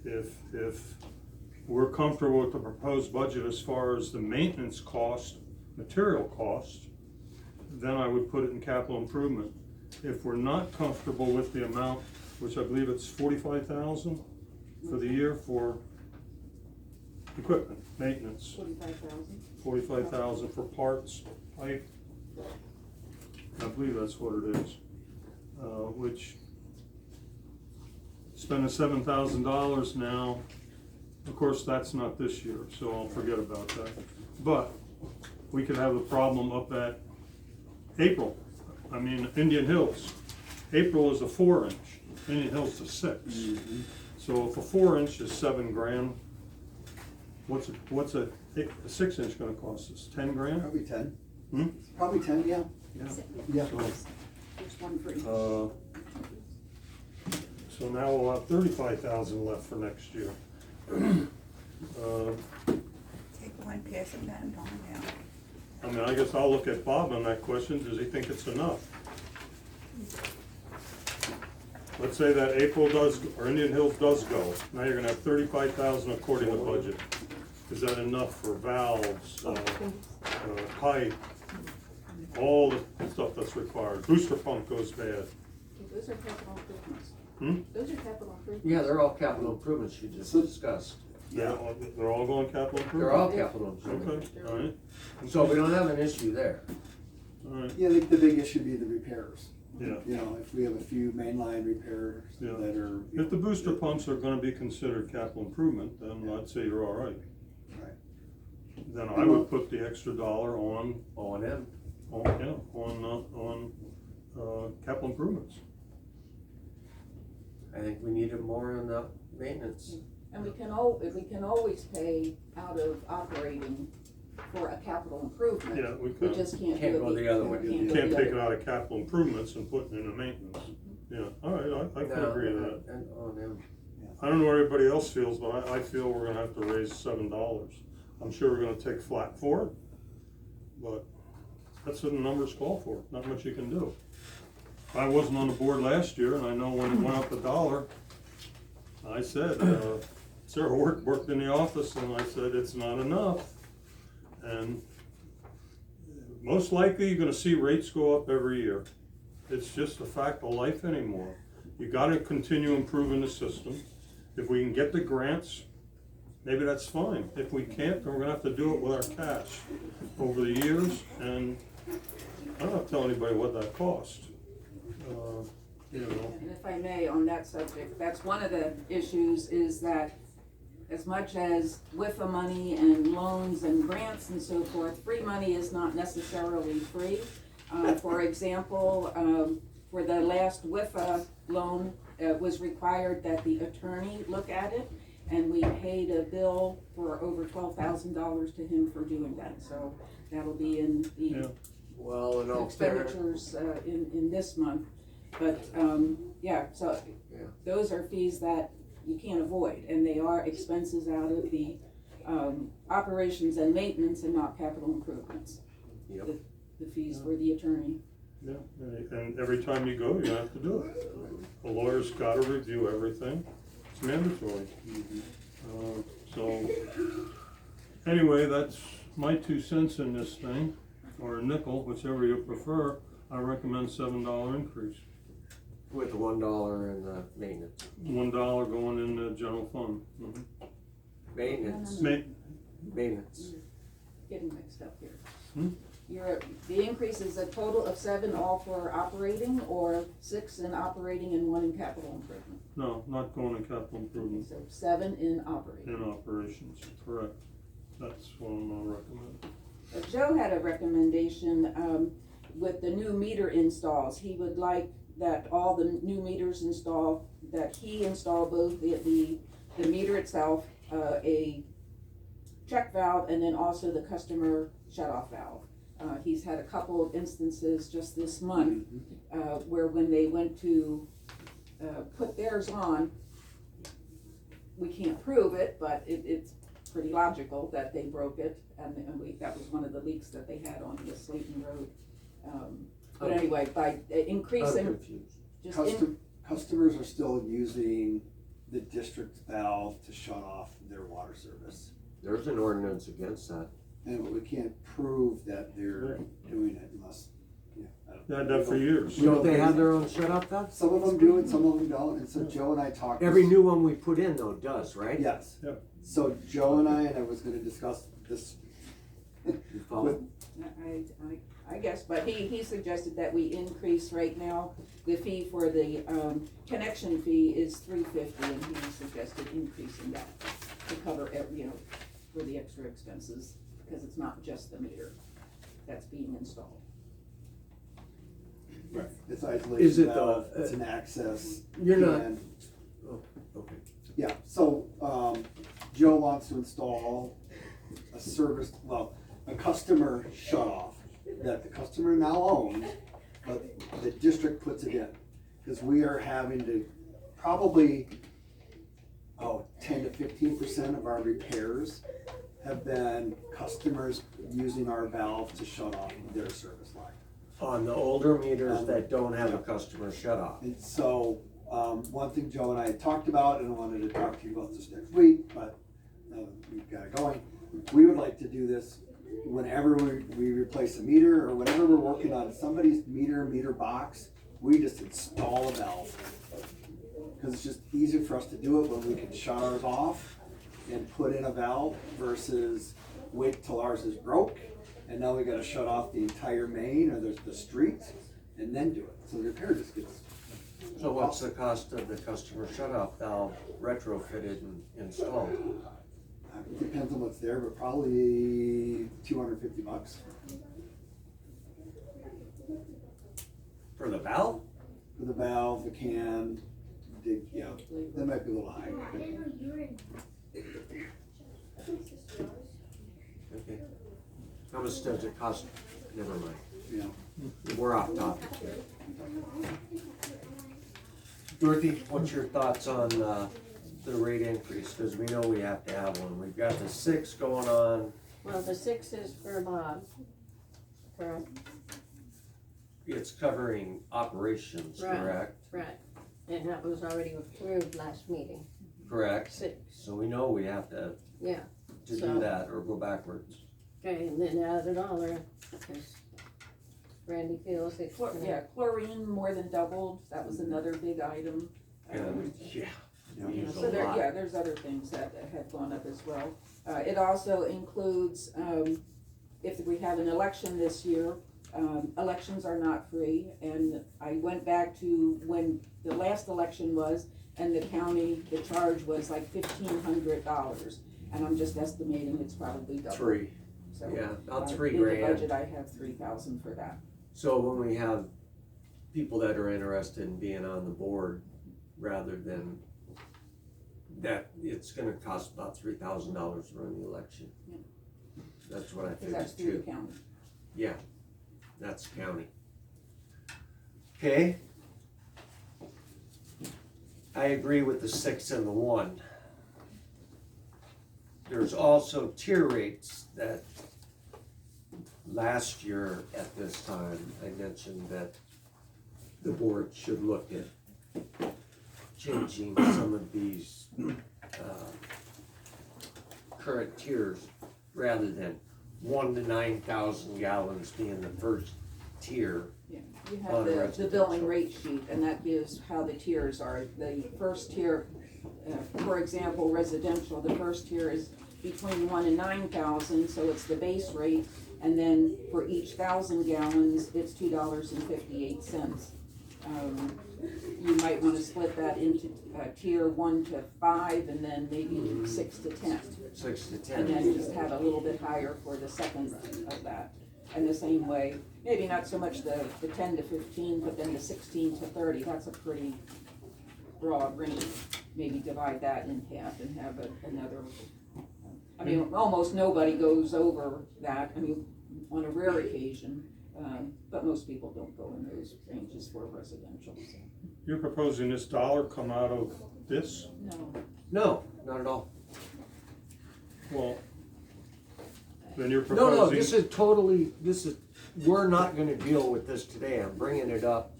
If we're comfortable with the proposed budget as far as the maintenance cost, material cost, then I would put it in capital improvement. If we're not comfortable with the amount, which I believe it's 45,000 for the year for equipment, maintenance, 45,000. 45,000 for parts, pipe, I believe that's what it is, which spending $7,000 now, of course, that's not this year, so I'll forget about that. But we could have a problem up at Indian Hills. April is a 4-inch, Indian Hills is a 6. So if a 4-inch is $7,000, what's a 6-inch gonna cost us? 10 grand? Probably 10. Hmm? Probably 10, yeah. Yeah. Yeah. There's one for each. So now we'll have 35,000 left for next year. Take one, pass it down, down. I mean, I guess I'll look at Bob on that question. Does he think it's enough? Let's say that April does, or Indian Hills does go. Now you're gonna have 35,000 according to budget. Is that enough for valves, pipe, all the stuff that's required? Booster pump goes bad. Those are capital improvements. Hmm? Those are capital improvements. Yeah, they're all capital improvements you just discussed. They're all going capital improvement? They're all capital improvements. Okay, all right. So we don't have an issue there. All right, Yeah, the big issue would be the repairs. yeah. You know, if we have a few mainline repairs Yeah. that are. If the booster pumps are gonna be considered capital improvement, then I'd say you're all right. Right. Then I would put the extra dollar on, O&M. on capital improvements. I think we need it more in the maintenance. And we can always pay out of operating for a capital improvement. Yeah, we We can. just can't Can't do go it. the other way. can't You go can't the take other it out of capital improvements and put it into maintenance. Yeah, all right, I can No, agree to that. And O&M. I don't know what everybody else feels, but I feel we're gonna have to raise $7. I'm sure we're gonna take flack for it, but that's what the numbers call for, not much you can do. I wasn't on the board last year, and I know when it went up $1, I said, Sarah worked in the office, and I said, it's not enough. And most likely, you're gonna see rates go up every year. It's just a fact of life anymore. You gotta continue improving the system. If we can get the grants, maybe that's fine. If we can't, then we're gonna have to do it with our cash over the years, and I don't have to tell anybody what that cost. You know, And if I may, on that subject, that's one of the issues, is that as much as WIFA money and loans and grants and so forth, free money is not necessarily free. For example, for the last WIFA loan, it was required that the attorney look at it, and we paid a bill for over $12,000 to him for doing that, so that'll be in Yeah. the Well, in all fairness, expenditures, in this month. But, yeah, so Yeah. those are fees that you can't avoid, and they are expenses out of the, operations and maintenance and not capital improvements. Yep. The fees for the attorney. yeah, and every time you go, you have to do it. A lawyer's gotta review everything. It's mandatory. So, anyway, that's my 2 cents in this thing, or a nickel, whichever you prefer. I recommend $7 increase. with the $1 in the maintenance. $1 going in the general fund. Maintenance, maintenance. Getting mixed up here. Hmm? The increase is a total of 7 all for operating, or 6 in operating and 1 in capital improvement. No, not going in capital improvement, So 7 in operating. in operations, correct. That's what I'm gonna recommend. Joe had a recommendation, with the new meter installs. He would like that all the new meters installed, that he install both the meter itself, a check valve, and then also the customer shut-off valve. He's had a couple of instances just this month, where when they went to, put theirs on, we can't prove it, but it's pretty logical that they broke it, and that was one of the leaks that they had on the Slayton Road. But anyway, by I'm increasing, confused. just Customers are still using the district valve to shut off their water service. There's an ordinance against that. And we can't prove that they're doing it unless, They've had that for years. Don't they have their own shut off valve? Some of them do and some of them don't, and so Joe and I talked. Every new one we put in though does, right? Yes. Yep. So Joe and I was gonna discuss this. You follow? I guess, but he suggested that we increase right now, the fee for the, connection fee is $350, and he suggested increasing that to cover for the extra expenses, because it's not just the meter that's being installed. Right. It's Is isolation it valve, it's an access. You're not- and- Oh, okay. Yeah, so, Joe wants to install a customer shut off that the customer now owns, but the district puts it in. Cause we are having to probably, 10 to 15% of our repairs have been customers using our valve to shut off their service line. On the older meters that don't have a customer shut off. And so, one thing Joe and I had talked about, and I wanted to talk to you about this next week, but we've got it going. We would like to do this whenever we replace a meter or whenever we're working on somebody's meter box, we just install a valve. Cause it's just easier for us to do it when we can shut ours off and put in a valve versus wait till ours is broke. And now we gotta shut off the entire main or the street and then do it. So the repair just gets. So what's the cost of the customer shut off valve retrofitted and installed? It depends on what's there, but probably $250 For the valve? for the valve, the can. That might be a little high. Okay. How much does it cost? Never mind. Yeah. We're off topic here. Dorothy, what's your thoughts on the rate increase? Because we know we have to have one. We've got the 6 going on. Well, the 6 is for Bob, correct? It's covering operations, Right. correct? Right, and that was already approved last meeting, Correct. 6, So we know we have to yeah. do So- that or go backwards. Okay, and then add it all there, because Randy feels it's gonna. Yeah, chlorine more than doubled, that was another big item. And yeah, we use So a there, lot. there's other things that have gone up as well. It also includes, if we have an election this year, elections are not free. And I went back to when the last election was, and the county, the charge was like $1,500. And I'm just estimating it's probably double. 3. So, Yeah, about 3 in the grand. budget, I have 3,000 for that. So when we have people that are interested in being on the board, rather than that, it's gonna cost about $3,000 to run the election. Yeah. That's what I Because that's figured through the too. county. Yeah, that's county. Okay. I agree with the 6 and the 1. There's also tier rates that last year at this time, I mentioned that the board should look at changing some of these current tiers rather than 1 to 9,000 gallons being the first tier. Yeah, you On have the residential. billing rate sheet, and that gives how the tiers are. The first tier, for example, residential, the first tier is between 1 and 9,000, so it's the base rate. And then for each 1,000 gallons, it's $2.58. You might wanna split that into, tier 1 to 5, and then maybe 6 to 10. 6 to And 10. then just have a little bit higher for the second of that. And the same way, maybe not so much the 10 to 15, but then the 16 to 30, that's a pretty broad range. Maybe divide that in half and have another, I mean, almost nobody goes over that, I mean, on a rare occasion, but most people don't go in those ranges for residential, so. You're proposing this dollar come out of this? No, No, not at all. Well, then you're No, proposing. this is, we're not gonna deal with this today. I'm bringing it up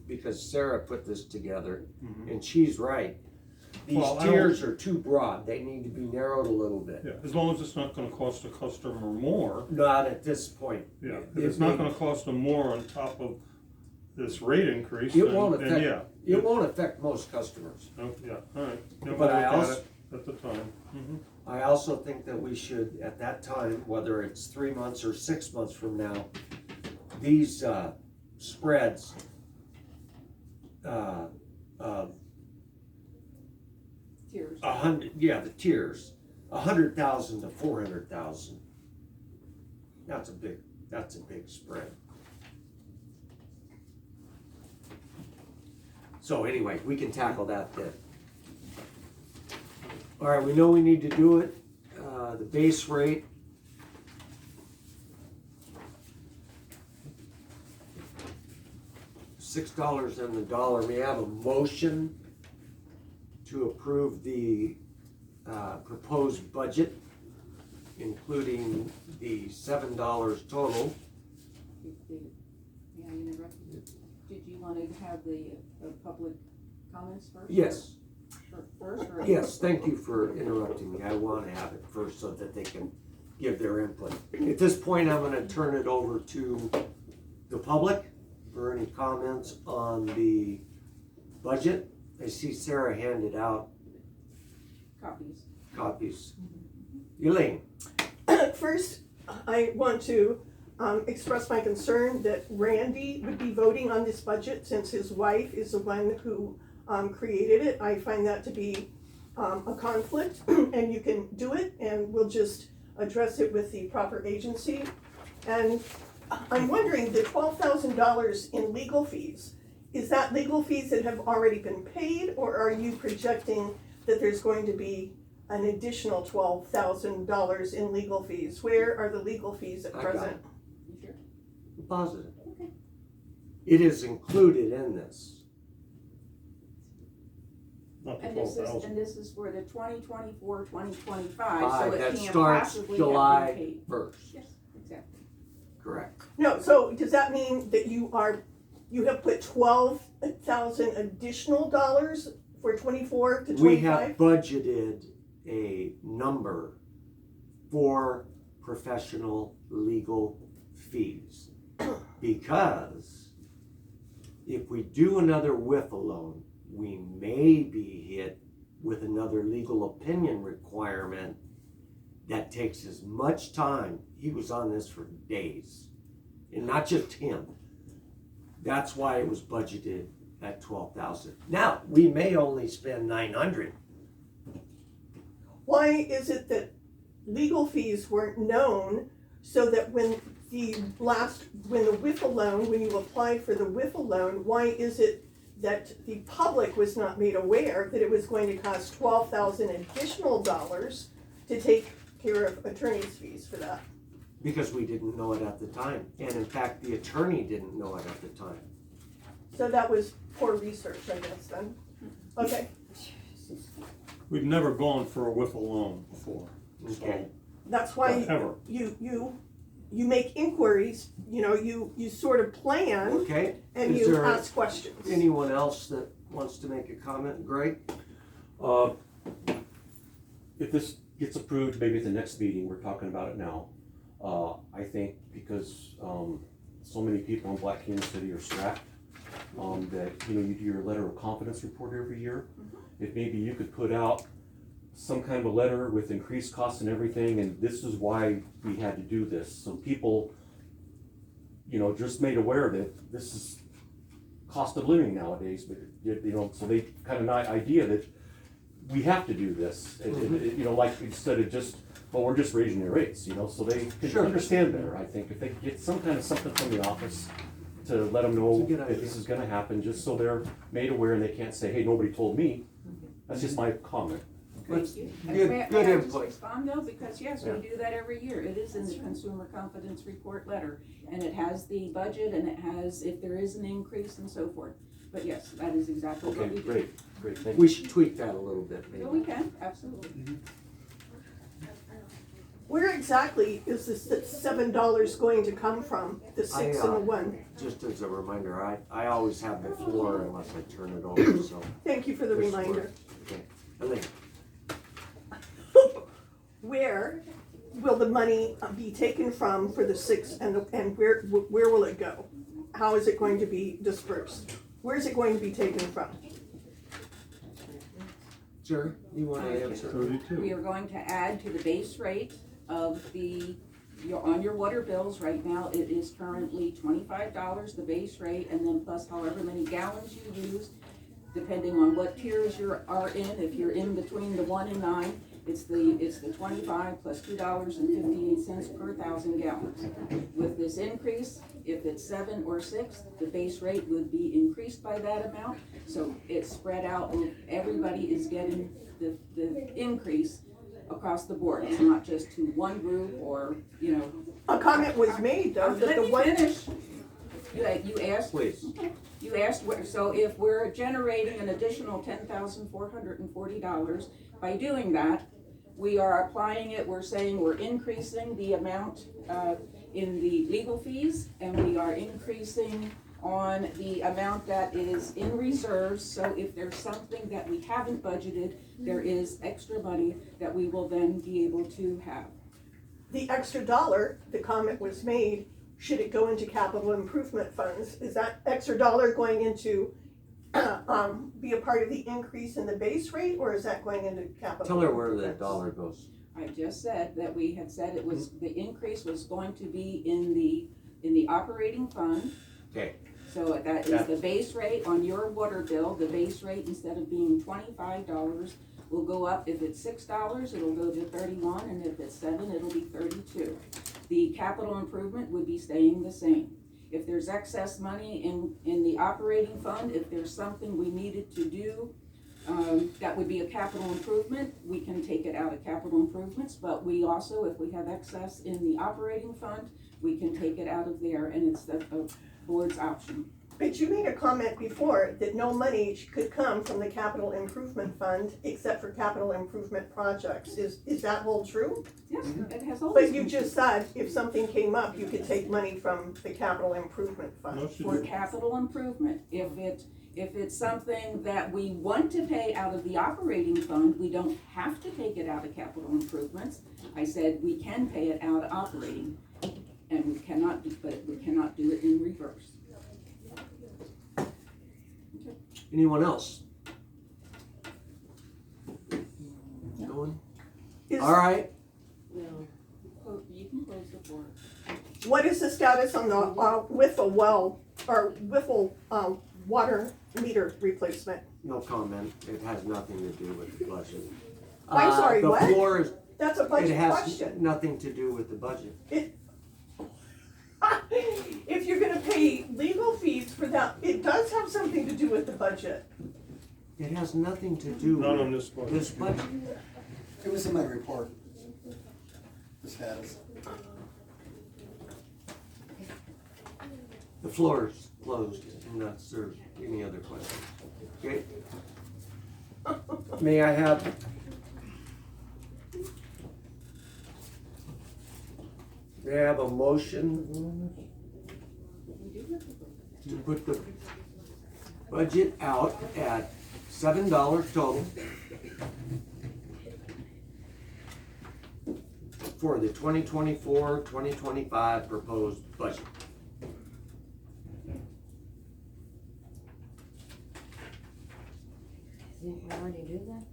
because Sarah put this together Mhm. and she's right. These Well, I don't- tiers are too broad, they need to be narrowed a little bit. Yeah, as long as it's not gonna cost a customer more, Not at this point. yeah, if it's not gonna cost them more on top of this rate increase, It then, won't then affect, yeah. it won't affect most customers. Oh, yeah, all right. Yeah, we'll But I look at also- it at the time. Mhm. I also think that we should, at that time, whether it's 3 months or 6 months from now, these, spreads, Tiers. the tiers, 100,000 to 400,000. That's a big spread. So anyway, we can tackle that then. All right, we know we need to do it. The base rate. $6 on the dollar. We have a motion to approve the proposed budget, including the $7 total. May I interrupt you? Did you want to have the public comments first? Yes, First, or? yes, thank you for interrupting me. I want to have it first so that they can give their input. At this point, I'm going to turn it over to the public for any comments on the budget. I see Sarah handed out copies. Elaine? First, I want to express my concern that Randy would be voting on this budget since his wife is the one who created it. I find that to be a conflict, and you can do it, and we'll just address it with the proper agency. And I'm wondering, the $12,000 in legal fees, is that legal fees that have already been paid, or are you projecting that there's going to be an additional $12,000 in legal fees? Where are the legal fees at I got present? You sure? Positive. Okay. It is included in this. Not the And this is, 12,000. and this is for the 2024, 2025, That so it can't starts possibly have July been paid. 1st. Yes, exactly. Correct. No, so does that mean that you have put 12,000 additional dollars for 24 to 25? We have budgeted a number for professional legal fees. Because if we do another WIFA loan, we may be hit with another legal opinion requirement that takes as much time. He was on this for days, and not just him. That's why it was budgeted at 12,000. Now, we may only spend 900. Why is it that legal fees weren't known so that when the WIFA loan, when you applied for the WIFA loan, why is it that the public was not made aware that it was going to cost $12,000 additional dollars to take care of attorney's fees for that? Because we didn't know it at the time. And in fact, the attorney didn't know it at the time. So that was poor research, I guess, then. Okay, We've never gone for a WIFA loan before, Okay. so, that's why ever. you make inquiries, you sort of plan Okay, and Is you there ask questions. anyone else that wants to make a comment? Greg? If this gets approved, maybe at the next meeting, we're talking about it now. I think because, so many people in Black Canyon City are strapped, that, you do your letter of confidence report every year. If maybe you could put out some kind of a letter with increased costs and everything, and this is why we had to do this, so people, just made aware that this is cost of living nowadays, but, so they kind of an idea that we have to do this, like instead of just, well, we're just raising your rates, so they can Sure. understand better, I think, if they get some kind of something from the office to let them know It's a good that idea. this is gonna happen, just so they're made aware and they can't say, hey, nobody told me. That's just my comment. Let's- Thank you. And Good, may good I just input. respond though, because yes, Yeah. we do that every year, it is in the Consumer Confidence Report letter, and it has the budget, and it has if there is an increase and so forth. But yes, that is exactly what Okay, we do. great, thank you. We should tweak that a little bit, So we maybe. can, absolutely. Where exactly is this $7 going to come from, the 6 and the 1? Just as a reminder, I always have the floor unless I turn it over, so. Thank you for the This reminder. works. Okay. will the money be taken from for the six, and where will it go? How is it going to be dispersed? Where is it going to be taken from? Sir, you wanna answer? We 32. are going to add to the base rate of on your water bills right now, it is currently $25, the base rate, and then plus however many gallons you use, depending on what tiers you are in. If you're in between the 1 and 9, it's the 25 plus $2.58 per 1,000 gallons. With this increase, if it's 7 or 6, the base rate would be increased by that amount. So it's spread out, everybody is getting the increase across the board. It's not just to one group or, you know. A comment was made though, that Let the me one. finish. You asked, Please. you asked, so if we're generating an additional $10,440, by doing that, we are applying it, we're saying we're increasing the amount in the legal fees, and we are increasing on the amount that is in reserves, so if there's something that we haven't budgeted, there is extra money that we will then be able to have. The extra dollar, the comment was made, should it go into capital improvement funds? Is that extra dollar going into, be a part of the increase in the base rate, or is that going into capital? Tell her where the improvements? dollar goes. I just said that we had said it was, the increase was going to be in the operating fund. Okay. So that is the base rate on your water bill. The base rate, instead of being $25, will go up. If it's $6, it'll go to 31, and if it's 7, it'll be 32. The capital improvement would be staying the same. If there's excess money in the operating fund, if there's something we needed to do, that would be a capital improvement, we can take it out of capital improvements, but we also, if we have excess in the operating fund, we can take it out of there, and it's the board's option. But you made a comment before that no money could come from the capital improvement fund except for capital improvement projects. Is that hold true? Yes, it has always But you been just said if something came up, you could take money from the capital improvement fund. No, she for didn't. capital improvement. If it's something that we want to pay out of the operating fund, we don't have to take it out of capital improvements. I said we can pay it out of operating, and we cannot do it in reverse. Anyone else? Going? Is- All right. No, you can close the board. What is the status on the Whiffle well, or Whiffle water meter replacement? No comment. It has nothing to do with the budget. I'm sorry, what? The floor is, That's a it budget has question. nothing to do with the budget. If you're gonna pay legal fees for that, it does have something to do with the budget. It has nothing to do Not on with this budget. this budget. It was in my report, the status. The floor is closed, unless there's any other questions. Okay? May I have? May I have a motion to put the budget out at $7 total for the 2024-2025 proposed budget? Didn't we already do that?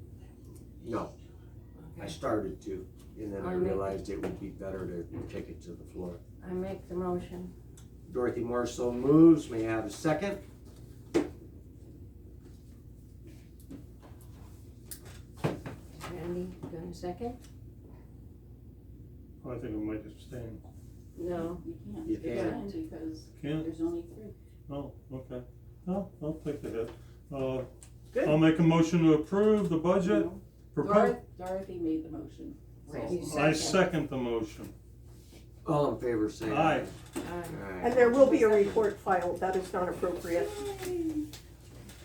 No, I started to, and then I I'll make- realized it would be better to take it to the floor. I make the motion. Dorothy Marshall moves, may I have a second? Randy, gonna second? I think I might abstain. No. You You can't, can't. because Can't? there's only 3. Oh, okay. No, I'll take the hit. I'll Good. make a motion to approve the budget. Proposed. Dorothy made the motion. Randy I second the motion. All in favor, say Aye. aye. Aye. And there will be a report filed, that is not appropriate.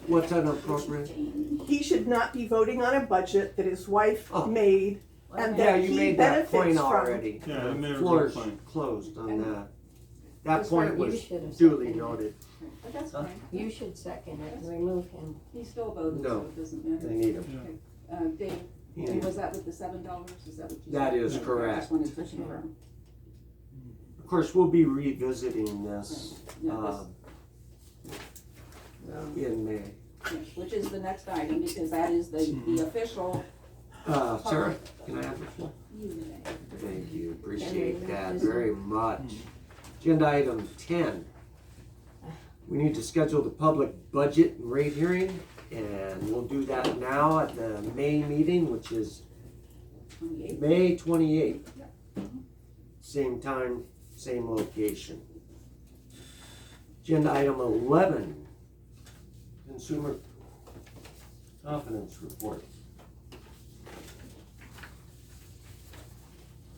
What's inappropriate? He should not be voting on a budget that his wife Oh. made and Yeah, that you he made that point benefits from. already. Yeah, I made The a floor's good point. closed on that. That This point one you was should have duly seconded. noted. But that's Huh? fine. You should second it and remove him. He still voted, so No. it doesn't matter. They need him. Dave, And was that with the $7? Is that what you said? That is I correct. just wanted to confirm. Of course, we'll be revisiting this, Yeah, in May. yes, which is the next item, because that is the official. Sarah, can I have the floor? Thank you, appreciate that very much. Agenda item 10. We need to schedule the public budget and rate hearing, and we'll do that now at the May meeting, which is 28. May 28th. Same time, same location. Agenda item 11, consumer confidence report.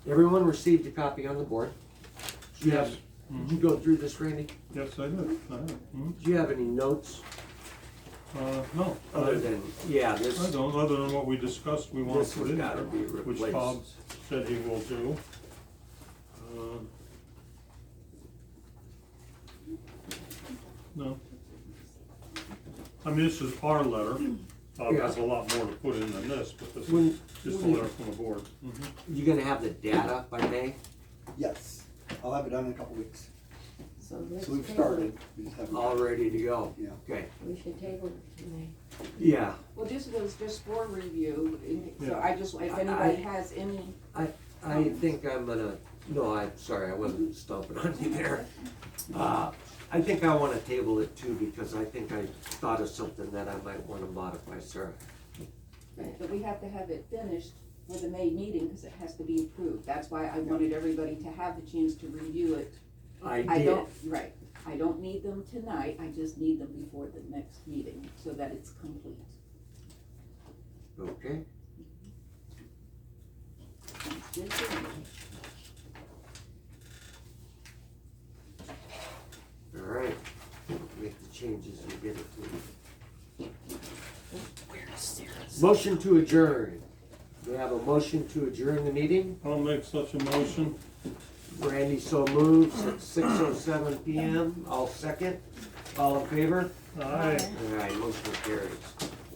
Everyone received a copy on the board. Did you have- Did you go through this, Randy? Yes, I did. I have. Mhm. Do you have any notes No, other than, yeah, I this, don't, other than what we discussed, we want this to put has in gotta there, be which replaced. Todd said he will do. No. I mean, this is our letter. Todd has a lot more to put in than this, but this is When- just a letter from the board. You gonna have the data by May? Yes, I'll have it done in a couple weeks. So let's So we've table started. it. We just haven't. All ready to go? Yeah. Okay, We should table it tonight. yeah, Well, this was just for review, so Yeah. I just, if anybody has any, I think I'm gonna, no, I'm sorry, I wasn't stomping on you there. I think I wanna table it too, because I think I thought of something that I might wanna modify, Sarah. but we have to have it finished for the May meeting, because it has to be approved. That's why I wanted everybody to have the chance to review it. I I did. don't, right, I don't need them tonight, I just need them before the next meeting, so that it's complete. Okay, Sounds good to me. all right, make the changes and get it to me. Motion to adjourn. We have a motion to adjourn the meeting. I'll make such a motion. Randy so moves at 6:07 PM. I'll second. All in favor? Aye. All right, motion carries.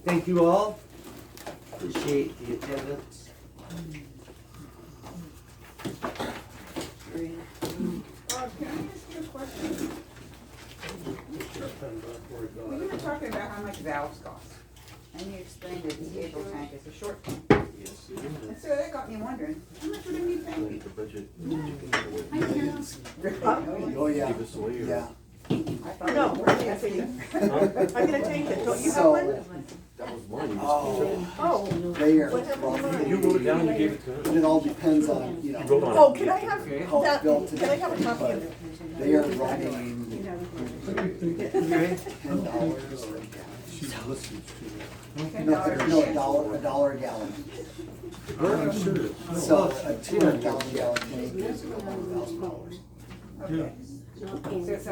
Thank you all. Appreciate the attendance. Can I ask you a question? Well, you were talking about how much valves cost, and you explained that the diesel tank is a short tank. Yes, And so that got me wondering, how much would it be paying? Oh, yeah. Yeah. I thought No, it was I'm gonna take it. I'm gonna take it. Don't you have So- one? Oh, Oh, they are. what happened to mine? You wrote it down, you gave it to us. It all depends on, you know. wrote on it. Oh, can I have Okay. How it's that, built can I have a copy of but it? They are running Okay. $10 or She listens to it. no, $1 a gallon. I'm sure. So a 200 gallon tank is $11,000. Okay, so it's not